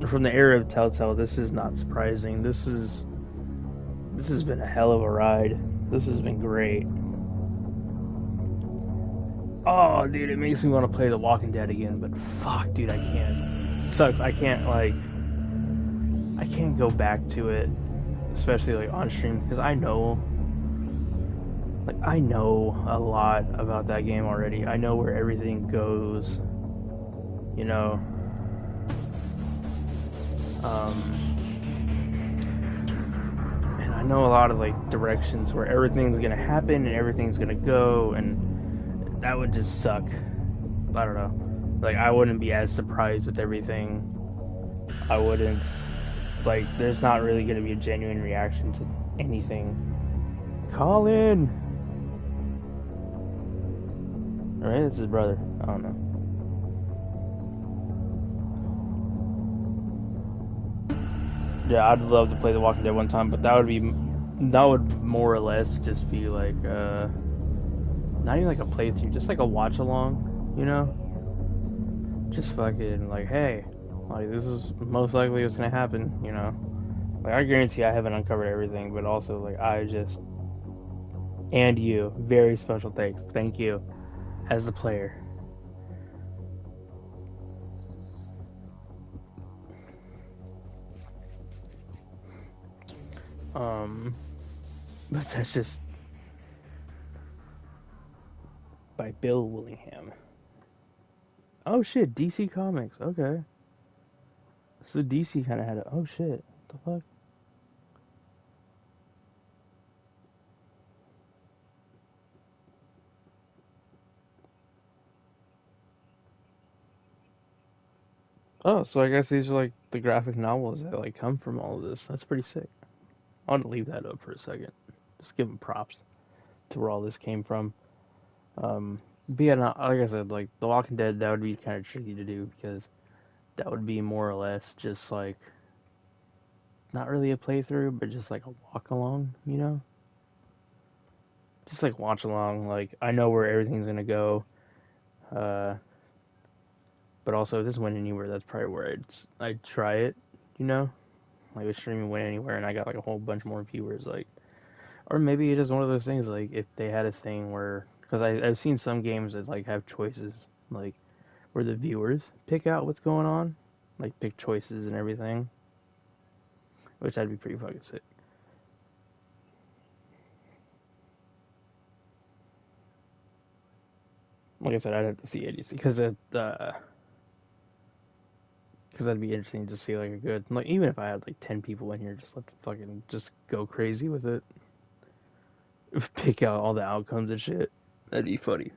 from the era of Telltale, this is not surprising. This has been a hell of a ride. This has been great. Oh, dude, it makes me want to play The Walking Dead again, but fuck, dude, I can't. It sucks. I can't go back to it, especially like on stream, because I know a lot about that game already. I know where everything goes, you know. And I know a lot of like directions where everything's gonna happen and everything's gonna go, and that would just suck. I don't know. Like, I wouldn't be as surprised with everything. I wouldn't, like, there's not really gonna be a genuine reaction to anything. Colin! Alright, it's his brother. I don't know. Yeah, I'd love to play The Walking Dead one time, but that would more or less just be like, not even like a playthrough, just like a watch along, you know? Just fucking like, hey, like, this is most likely what's gonna happen, you know? Like, I guarantee I haven't uncovered everything, but also, like, and you, very special thanks. Thank you, as the player. But that's just by Bill Willingham. Oh shit, DC Comics, okay. So DC kind of had oh shit, what the fuck? Oh, so I guess these are like the graphic novels that like come from all of this. That's pretty sick. I want to leave that up for a second. Just give them props to where all this came from. But yeah, like I said, like The Walking Dead, that would be kind of tricky to do because that would be more or less just like not really a playthrough, but just like a walk along, you know? Just like watch along. Like, I know where everything's gonna go. But also, if this went anywhere, that's probably where I'd try it, you know? Like, if streaming went anywhere and I got like a whole bunch more viewers, like, or maybe it's just one of those things, like, if they had a thing where, because I've seen some games that like have choices, like, where the viewers pick out what's going on, like pick choices and everything, which that'd be pretty fucking sick. Like I said, I'd have to see it, because that'd be interesting to see, like, a good, like, even if I had like 10 people in here, just let fucking just go crazy with it, pick out all the outcomes and shit. That'd be funny.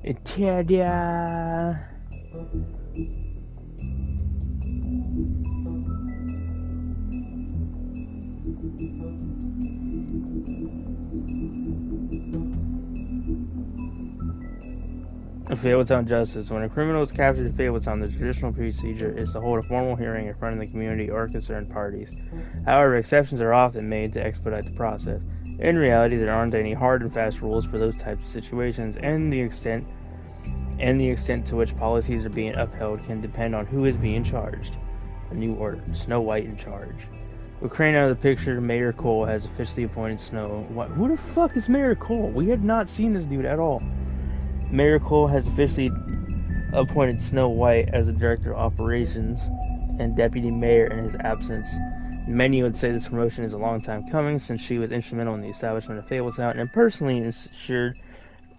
Italia. Fabletown Justice. When a criminal is captured in Fabletown, the traditional procedure is to hold a formal hearing in front of the community or concerned parties. However, exceptions are often made to expedite the process. In reality, there aren't any hard and fast rules for those types of situations, and the extent to which policies are being upheld can depend on who is being charged. A new order. Snow White in charge. With Crane out of the picture, Mayor Cole has officially appointed Snow. What? Who the fuck is Mayor Cole? We had not seen this dude at all. Mayor Cole has officially appointed Snow White as the Director of Operations and Deputy Mayor in his absence. Many would say this promotion is a long time coming, since she was instrumental in the establishment of Fabletown and personally ensured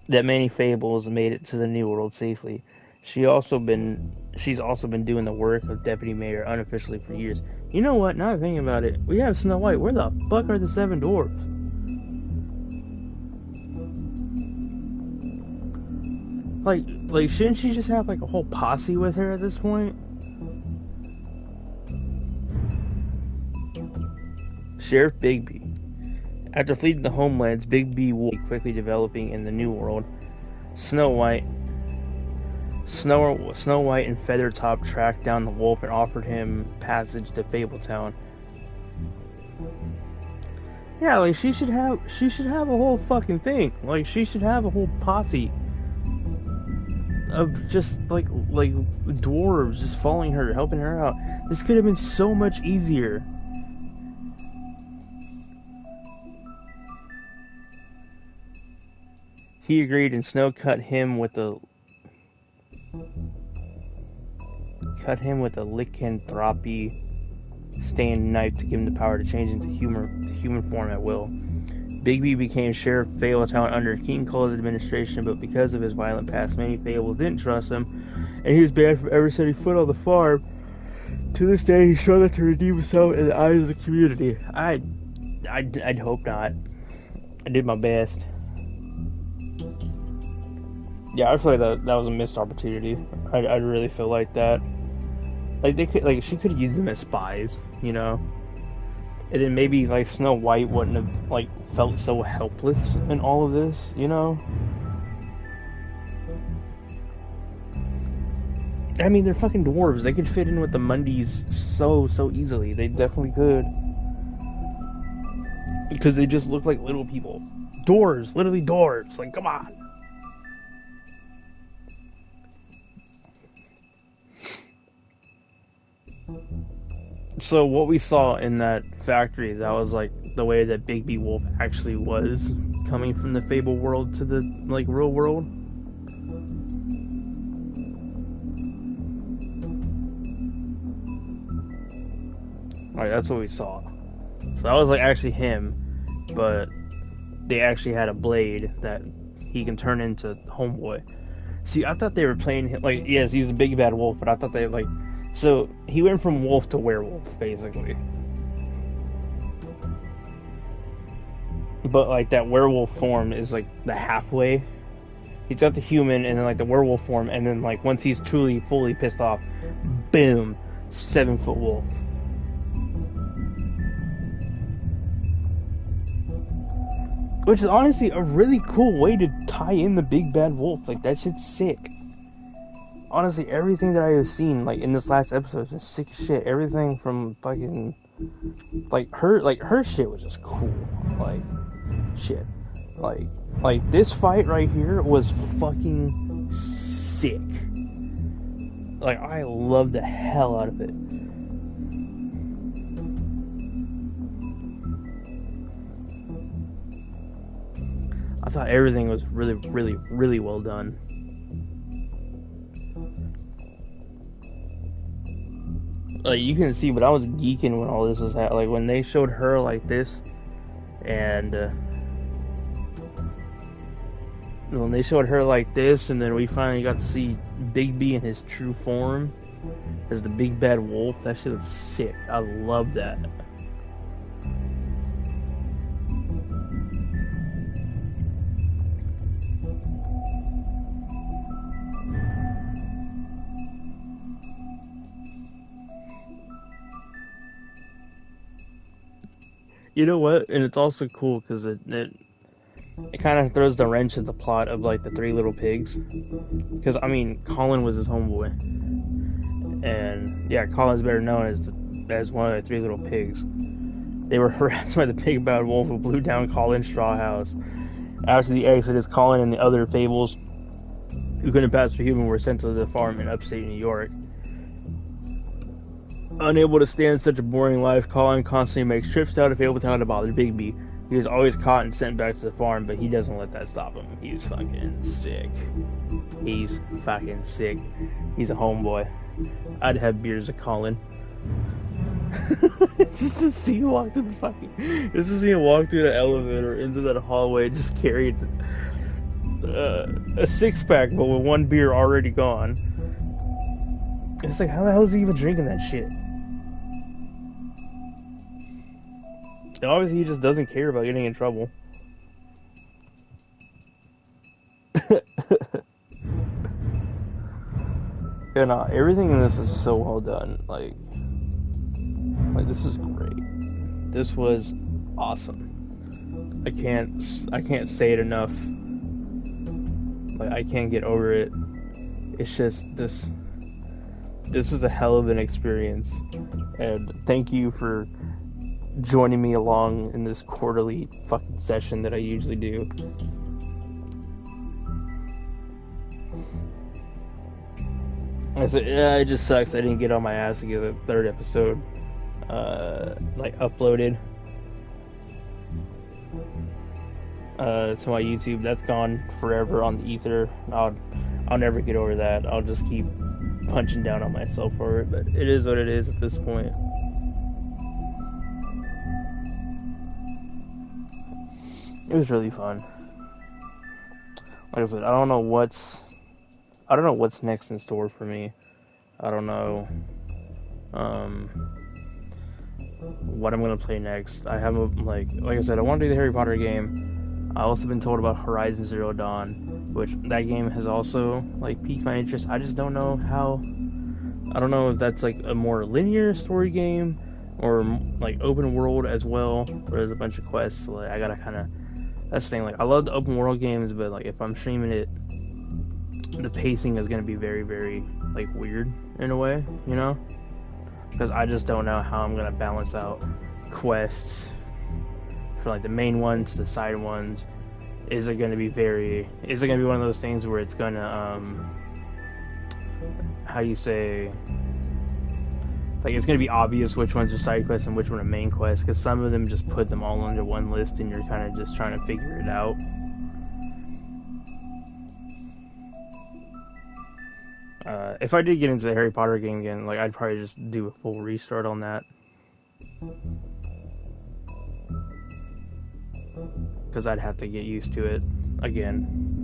that many Fables made it to the New World safely. She's also been doing the work of Deputy Mayor unofficially for years. You know what? Now that I'm thinking about it, we have Snow White. Where the fuck are the 7 dwarves? Like, shouldn't she just have, like, a whole posse with her at this point? Sheriff Bigby. After fleeing the homelands, Bigby will be quickly developing in the New World. Snow White and Feathertop tracked down the wolf and offered him passage to Fabletown. Yeah, like, she should have a whole fucking thing. Like, she should have a whole posse. of just like dwarves just following her, helping her out. This could have been so much easier. He agreed, and Snow cut him with a lycanthropy stained knife to give him the power to change into human form at will. Bigby became Sheriff of Fabletown under King Cole's administration, but because of his violent past, many Fables didn't trust him, and he was banned from ever setting foot on the farm. To this day, he struggled to redeem himself in the eyes of the community. I'd hope not. I did my best. Yeah, I feel like that was a missed opportunity. I really feel like that. Like she could have used them as spies, you know. And then maybe like Snow White wouldn't have like felt so helpless in all of this, you know. I mean, they're fucking dwarves. They could fit in with the Mundys so easily. They definitely could. Because they just look like little people. Dwarves, literally dwarves. Like, come on. So what we saw in that factory, that was like the way that Bigby Wolf actually was coming from the Fable world to the like real world. Alright, that's what we saw. So that was like actually him, but they actually had a blade that he can turn into Homeboy. See, I thought they were playing him like, yes, he's a big bad wolf, but I thought they like, so he went from wolf to werewolf, basically. But like that werewolf form is like the halfway. He's got the human and then like the werewolf form, and then like once he's truly fully pissed off, boom, 7-foot wolf. Which is honestly a really cool way to tie in the big bad wolf. Like, that shit's sick. Honestly, everything that I have seen, like, in this last episode is sick shit. Everything from fucking, like, her shit was just cool. Like, shit. Like, this fight right here was fucking sick. Like, I loved the hell out of it. I thought everything was really, really, really well done. Like, you can see, but I was geeking when all this was happening. Like, when they showed her like this, and when they showed her like this, and then we finally got to see Bigby in his true form as the big bad wolf, that shit was sick. I love that. You know what? And it's also cool because it kind of throws the wrench in the plot of like the Three Little Pigs. Because I mean, Colin was his homeboy, and yeah, Colin's better known as one of the Three Little Pigs. They were harassed by the big bad wolf who blew down Colin's straw house. After the exodus, Colin and the other Fables who couldn't pass for human were sent to the farm in upstate New York. Unable to stand such a boring life, Colin constantly makes trips down to Fabletown to bother Bigby. He is always caught and sent back to the farm, but he doesn't let that stop him. He's fucking sick. He's fucking sick. He's a homeboy. I'd have beers with Colin. Just to see him walk through the elevator into that hallway, just carried a 6-pack, but with one beer already gone. It's like, how the hell is he even drinking that shit? And obviously he just doesn't care about getting in trouble. And everything in this is so well done. Like this is great. This was awesome. I can't say it enough. Like, I can't get over it. It's just this is a hell of an experience, and thank you for joining me along in this quarterly fucking session that I usually do. I said, yeah, it just sucks I didn't get on my ass to get the third episode like uploaded to my YouTube. That's gone forever on the ether. I'll never get over that. I'll just keep punching down on myself for it, but it is what it is at this point. It was really fun. Like I said, I don't know what's next in store for me. I don't know what I'm gonna play next. I have like I said, I want to do the Harry Potter game. I also been told about Horizon Zero Dawn, which that game has also like piqued my interest. I just don't know how. I don't know if that's like a more linear story game or like open world as well, where there's a bunch of quests. So, like, I gotta kind of. That's the thing. Like, I love the open world games, but like if I'm streaming it, the pacing is gonna be very, very like weird in a way, you know? Because I just don't know how I'm gonna balance out quests for like the main ones to the side ones. Is it gonna be one of those things where it's gonna how do you say, like it's gonna be obvious which ones are side quests and which one are main quests? Because some of them just put them all under one list and you're kind of just trying to figure it out. If I did get into the Harry Potter game again, like I'd probably just do a full restart on that. Because I'd have to get used to it again.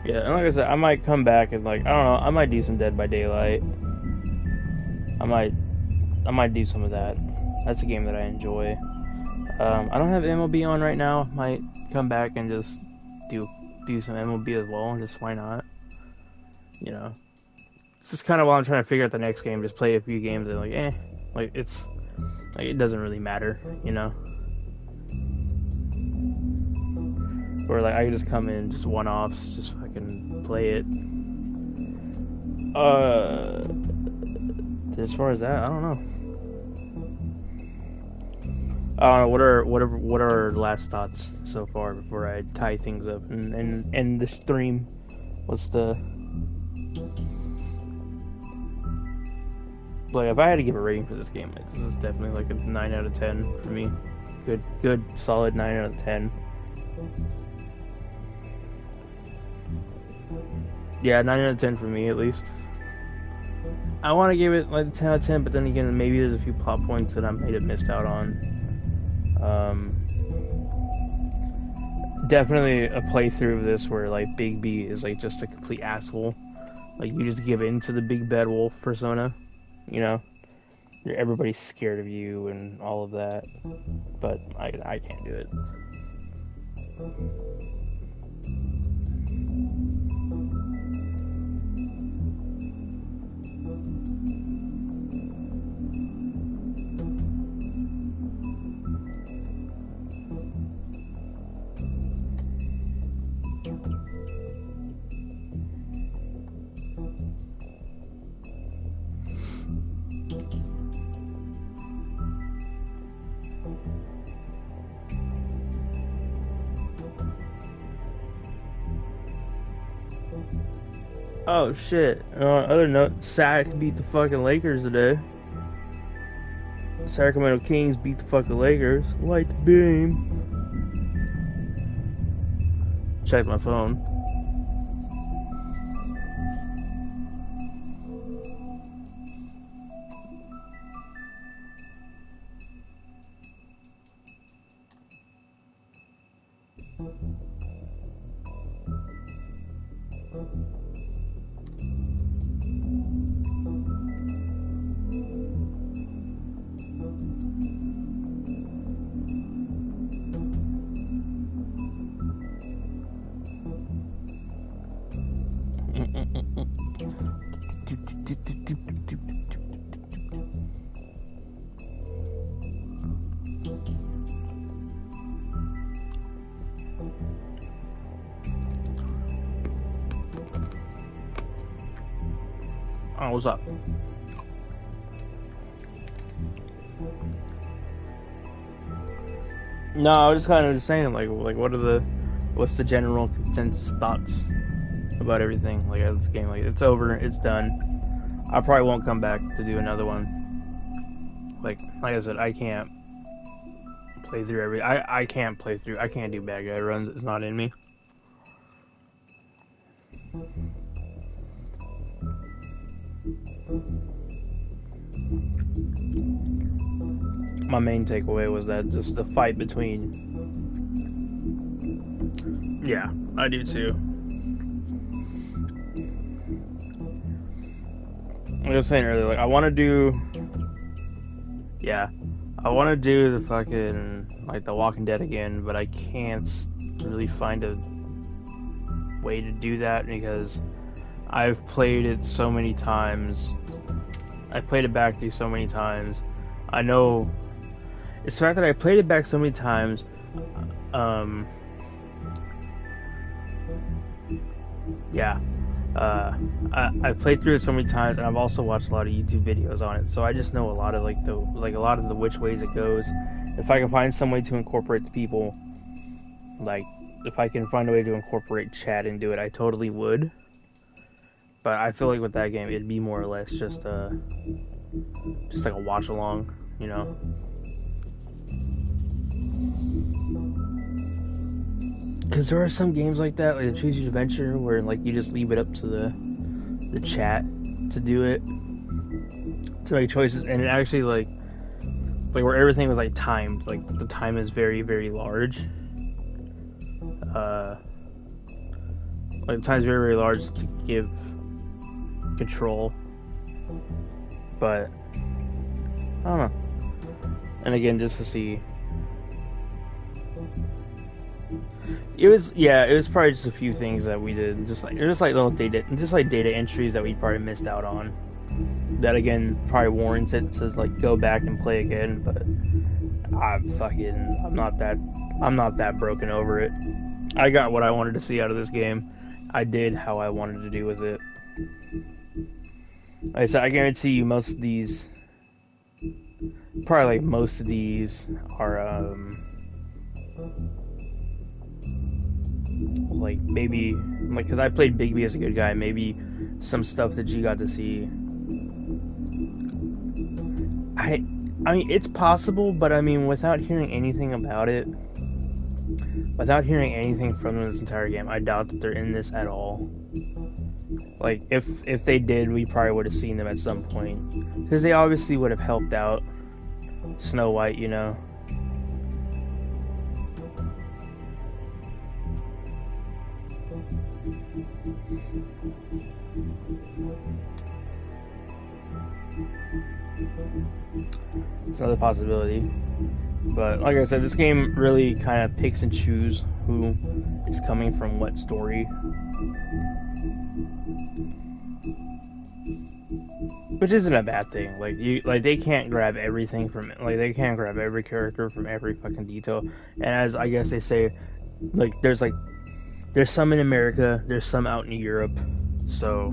Yeah, and like I said, I might come back and like, I don't know, I might do some Dead by Daylight. I might do some of that. That's a game that I enjoy. I don't have MLB on right now. Might come back and just do some MLB as well. Just why not? You know, it's just kind of while I'm trying to figure out the next game. Just play a few games and like it's like it doesn't really matter, you know. Or like I can just come in just one-offs, just fucking play it. As far as that, I don't know. What are our last thoughts so far before I tie things up and end the stream? What's the like? If I had to give a rating for this game, like, this is definitely like a 9 out of 10 for me. Good, solid 9 out of 10. Yeah, 9 out of 10 for me at least. I want to give it like a 10 out of 10, but then again, maybe there's a few plot points that I might have missed out on. Definitely a playthrough of this where like Big B is like just a complete asshole. Like you just give in to the big bad wolf persona, you know. Everybody's scared of you and all of that, but I can't do it. Oh shit. On other note, Sac beat the fucking Lakers today. Sacramento Kings beat the fucking Lakers. Light the beam. Check my phone. Oh, what's up? No, I was just kind of just saying, like what's the general consensus thoughts about everything? Like, this game, like, it's over, it's done. I probably won't come back to do another one. Like I said, I can't play through I can't do bad guy runs. It's not in me. My main takeaway was that just the fight between... Yeah, I do too. Like I was saying earlier, like, I want to do... Yeah, I want to do the fucking, like, The Walking Dead again, but I can't really find a way to do that because I've played it so many times. I played it back through so many times. I know... It's the fact that I played it back so many times, yeah, I played through it so many times, and I've also watched a lot of YouTube videos on it, so I just know a lot of the which ways it goes. If I can find some way to incorporate the people, like, if I can find a way to incorporate chat into it, I totally would. But I feel like with that game, it'd be more or less just like a watch along, you know. Because there are some games like that, like the Choose Your Adventure, where like you just leave it up to the chat to do it, to make choices, and it actually like where everything was like timed, like the time is very, very large. Like the time's very, very large to give control, but I don't know. And again, just to see. It was probably just a few things that we did, just like little data entries that we probably missed out on. That again probably warrants it to like go back and play again, but I'm not that broken over it. I got what I wanted to see out of this game. I did how I wanted to do with it. Like I said, I guarantee you most of these are like maybe like because I played Bigby as a good guy, maybe some stuff that you got to see. I mean it's possible, but I mean without hearing anything about it, without hearing anything from them this entire game, I doubt that they're in this at all. Like if they did, we probably would have seen them at some point, because they obviously would have helped out Snow White, you know. It's another possibility, but like I said, this game really kind of picks and chooses who is coming from what story, which isn't a bad thing. Like they can't grab everything from it. Like they can't grab every character from every fucking detail. And as I guess they say, there's some in America, there's some out in Europe. So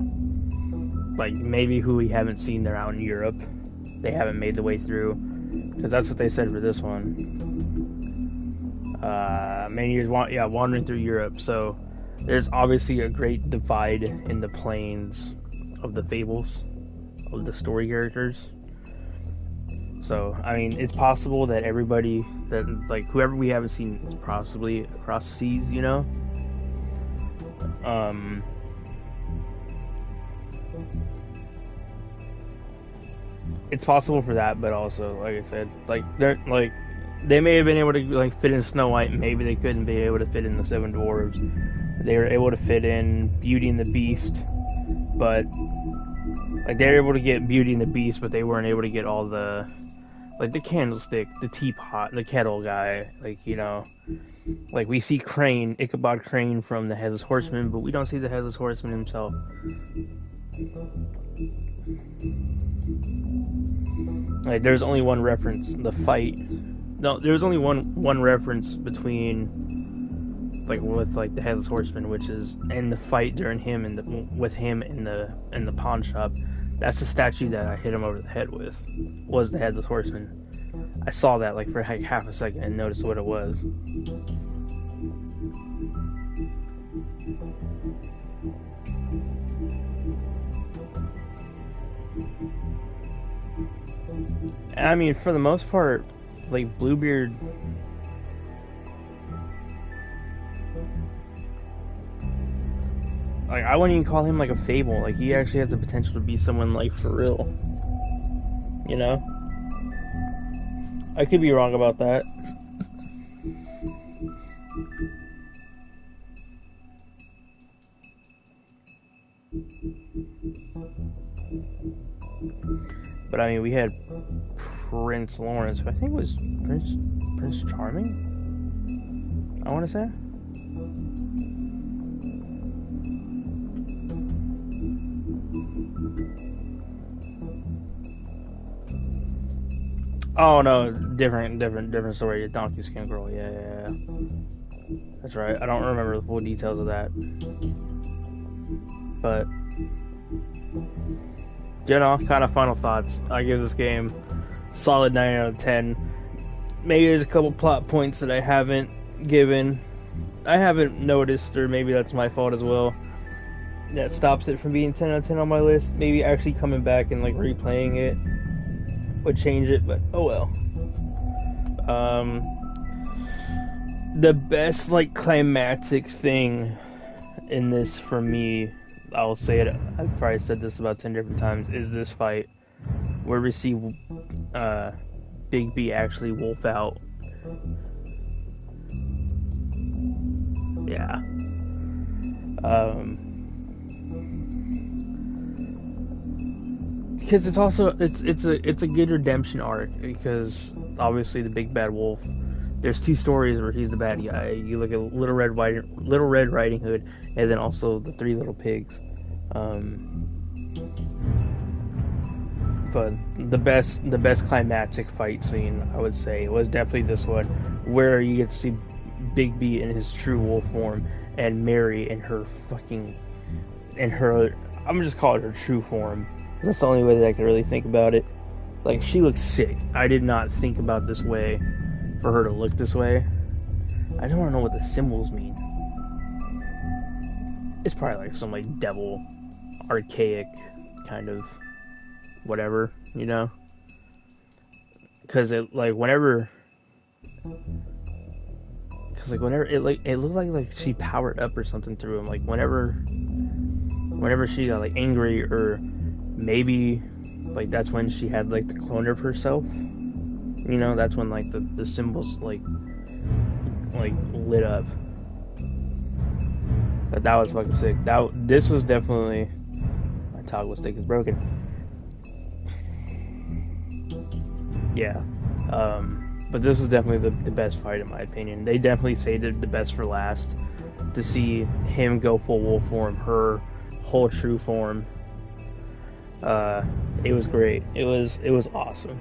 like maybe who we haven't seen, they're out in Europe. They haven't made the way through, because that's what they said for this one. Many years, wandering through Europe. So there's obviously a great divide in the planes of the fables, of the story characters. So I mean, it's possible that everybody that like whoever we haven't seen is possibly across the seas, you know. It's possible for that, but also, like I said, they may have been able to fit in Snow White, maybe they couldn't be able to fit in the Seven Dwarves. They were able to fit in Beauty and the Beast, but they were able to get Beauty and the Beast, but they weren't able to get all the the candlestick, the teapot, the kettle guy. We see Crane, Ichabod Crane from the Headless Horseman, but we don't see the Headless Horseman himself. There's only one reference, the fight. No, there's only one reference between like with like the Headless Horseman, which is in the fight during him and with him in the pawn shop. That's the statue that I hit him over the head with. Was the Headless Horseman. I saw that like for like half a second and noticed what it was. And I mean, for the most part, like Bluebeard, like I wouldn't even call him like a fable. Like he actually has the potential to be someone like for real. You know? I could be wrong about that. But I mean, we had Prince Lawrence, who I think was Prince Charming, I want to say. Oh no, different story. Donkey Skin Girl, yeah. That's right. I don't remember the full details of that, but you know, kind of final thoughts. I give this game solid 9 out of 10. Maybe there's a couple plot points that I haven't noticed, or maybe that's my fault as well. That stops it from being 10 out of 10 on my list. Maybe actually coming back and like replaying it would change it, but oh well. The best like climactic thing in this for me, I'll say it, I've probably said this about 10 different times, is this fight where we see Big B actually wolf out. Yeah. Because it's also it's a good redemption arc, because obviously the big bad wolf, there's two stories where he's the bad guy. You look at Little Red Riding Hood, and then also the Three Little Pigs. But the best climactic fight scene, I would say, was definitely this one, where you get to see Big B in his true wolf form, and Mary in her I'm just calling her true form. That's the only way that I can really think about it. Like, she looks sick. I did not think about this way for her to look this way. I don't want to know what the symbols mean. It's probably like some like devil, archaic kind of whatever, you know? Because it like whenever it looked like she powered up or something through him. Like whenever she got like angry, or maybe like that's when she had like the clone of herself, you know, that's when like the symbols like lit up. But that was fucking sick. This was definitely, my toggle stick is broken. Yeah. But this was definitely the best fight in my opinion. They definitely saved the best for last. To see him go full wolf form, her whole true form. It was great. It was awesome.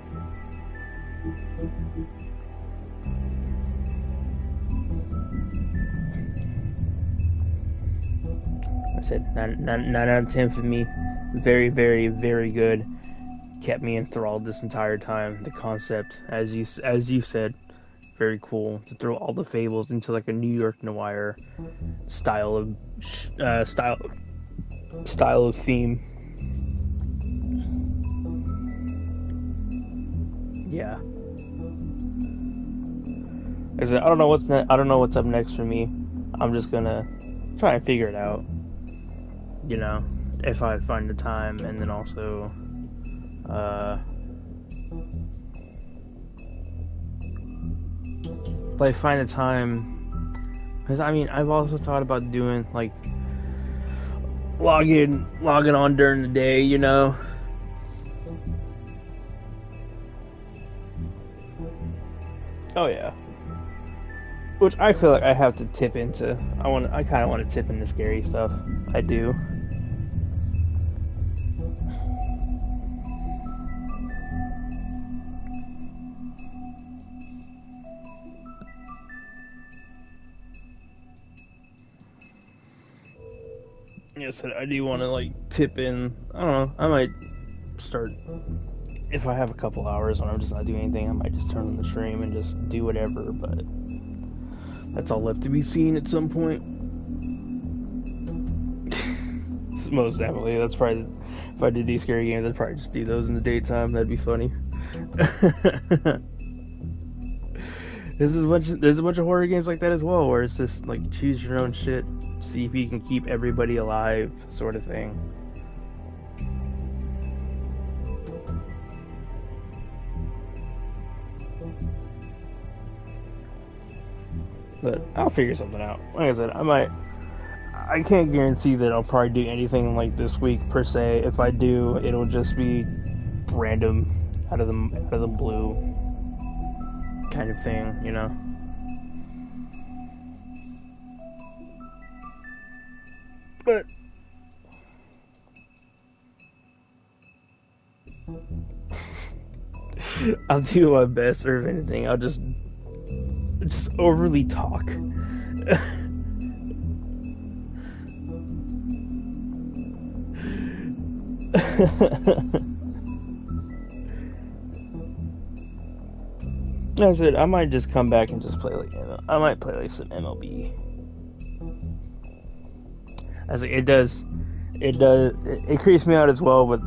I said 9 out of 10 for me. Very, very, very good. Kept me enthralled this entire time. The concept, as you said, very cool to throw all the fables into like a New York noir style of theme. Yeah. I said, I don't know what's up next for me. I'm just gonna try and figure it out. You know, if I find the time, and then also like find the time, because I mean, I've also thought about doing like logging on during the day, you know. Oh yeah. Which I feel like I have to tip into. I kind of want to tip into scary stuff. I do. I said, I do want to like tip in. I don't know. I might start if I have a couple hours when I'm just not doing anything. I might just turn on the stream and just do whatever. But that's all left to be seen at some point. Most definitely. That's probably if I did these scary games, I'd probably just do those in the daytime. That'd be funny. There's a bunch of horror games like that as well, where it's just like choose your own shit, see if you can keep everybody alive, sort of thing. But I'll figure something out. Like I said, I can't guarantee that I'll probably do anything like this week per se. If I do, it'll just be random, out of the blue kind of thing, you know. But I'll do my best, or if anything, I'll just overly talk. That's it. I might just come back and just play like I might play like some MLB. As it creeps me out as well, but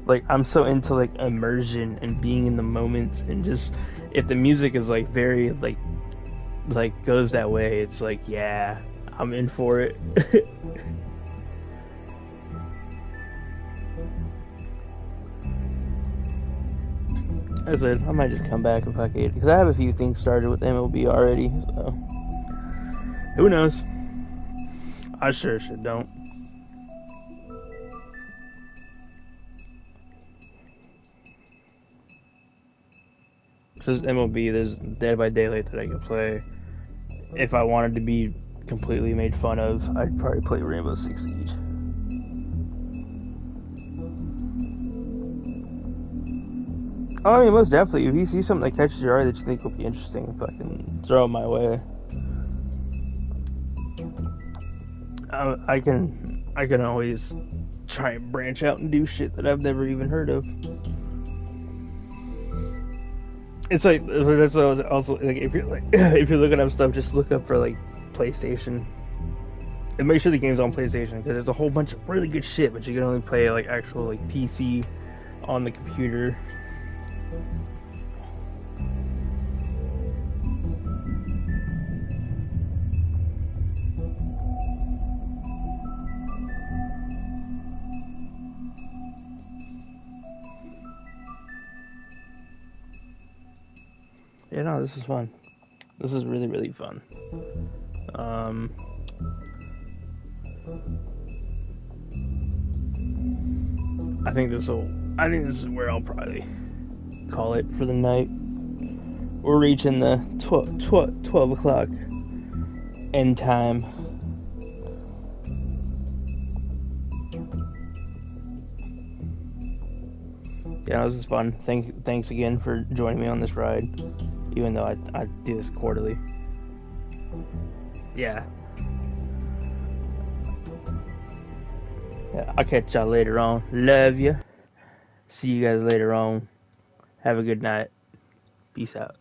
like I'm so into like immersion and being in the moment, and just if the music is like very like goes that way, it's like, yeah, I'm in for it. I said, I might just come back if I can, because I have a few things started with MLB already, so who knows? I sure don't. There's MLB, there's Dead by Daylight that I could play. If I wanted to be completely made fun of, I'd probably play Rainbow Six Siege. I mean, most definitely. If you see something that catches your eye that you think will be interesting, fucking throw it my way. I can always try and branch out and do shit that I've never even heard of. It's like that's also like if you're looking up stuff, just look up for like PlayStation, and make sure the game's on PlayStation, because there's a whole bunch of really good shit, but you can only play like actual like PC on the computer. Yeah, no, this is fun. This is really, really fun. I think this is where I'll probably call it for the night. We're reaching the 12 o'clock end time. Yeah, this is fun. Thanks again for joining me on this ride, even though I do this quarterly. Yeah. I'll catch y'all later on. Love ya. See you guys later on. Have a good night. Peace out.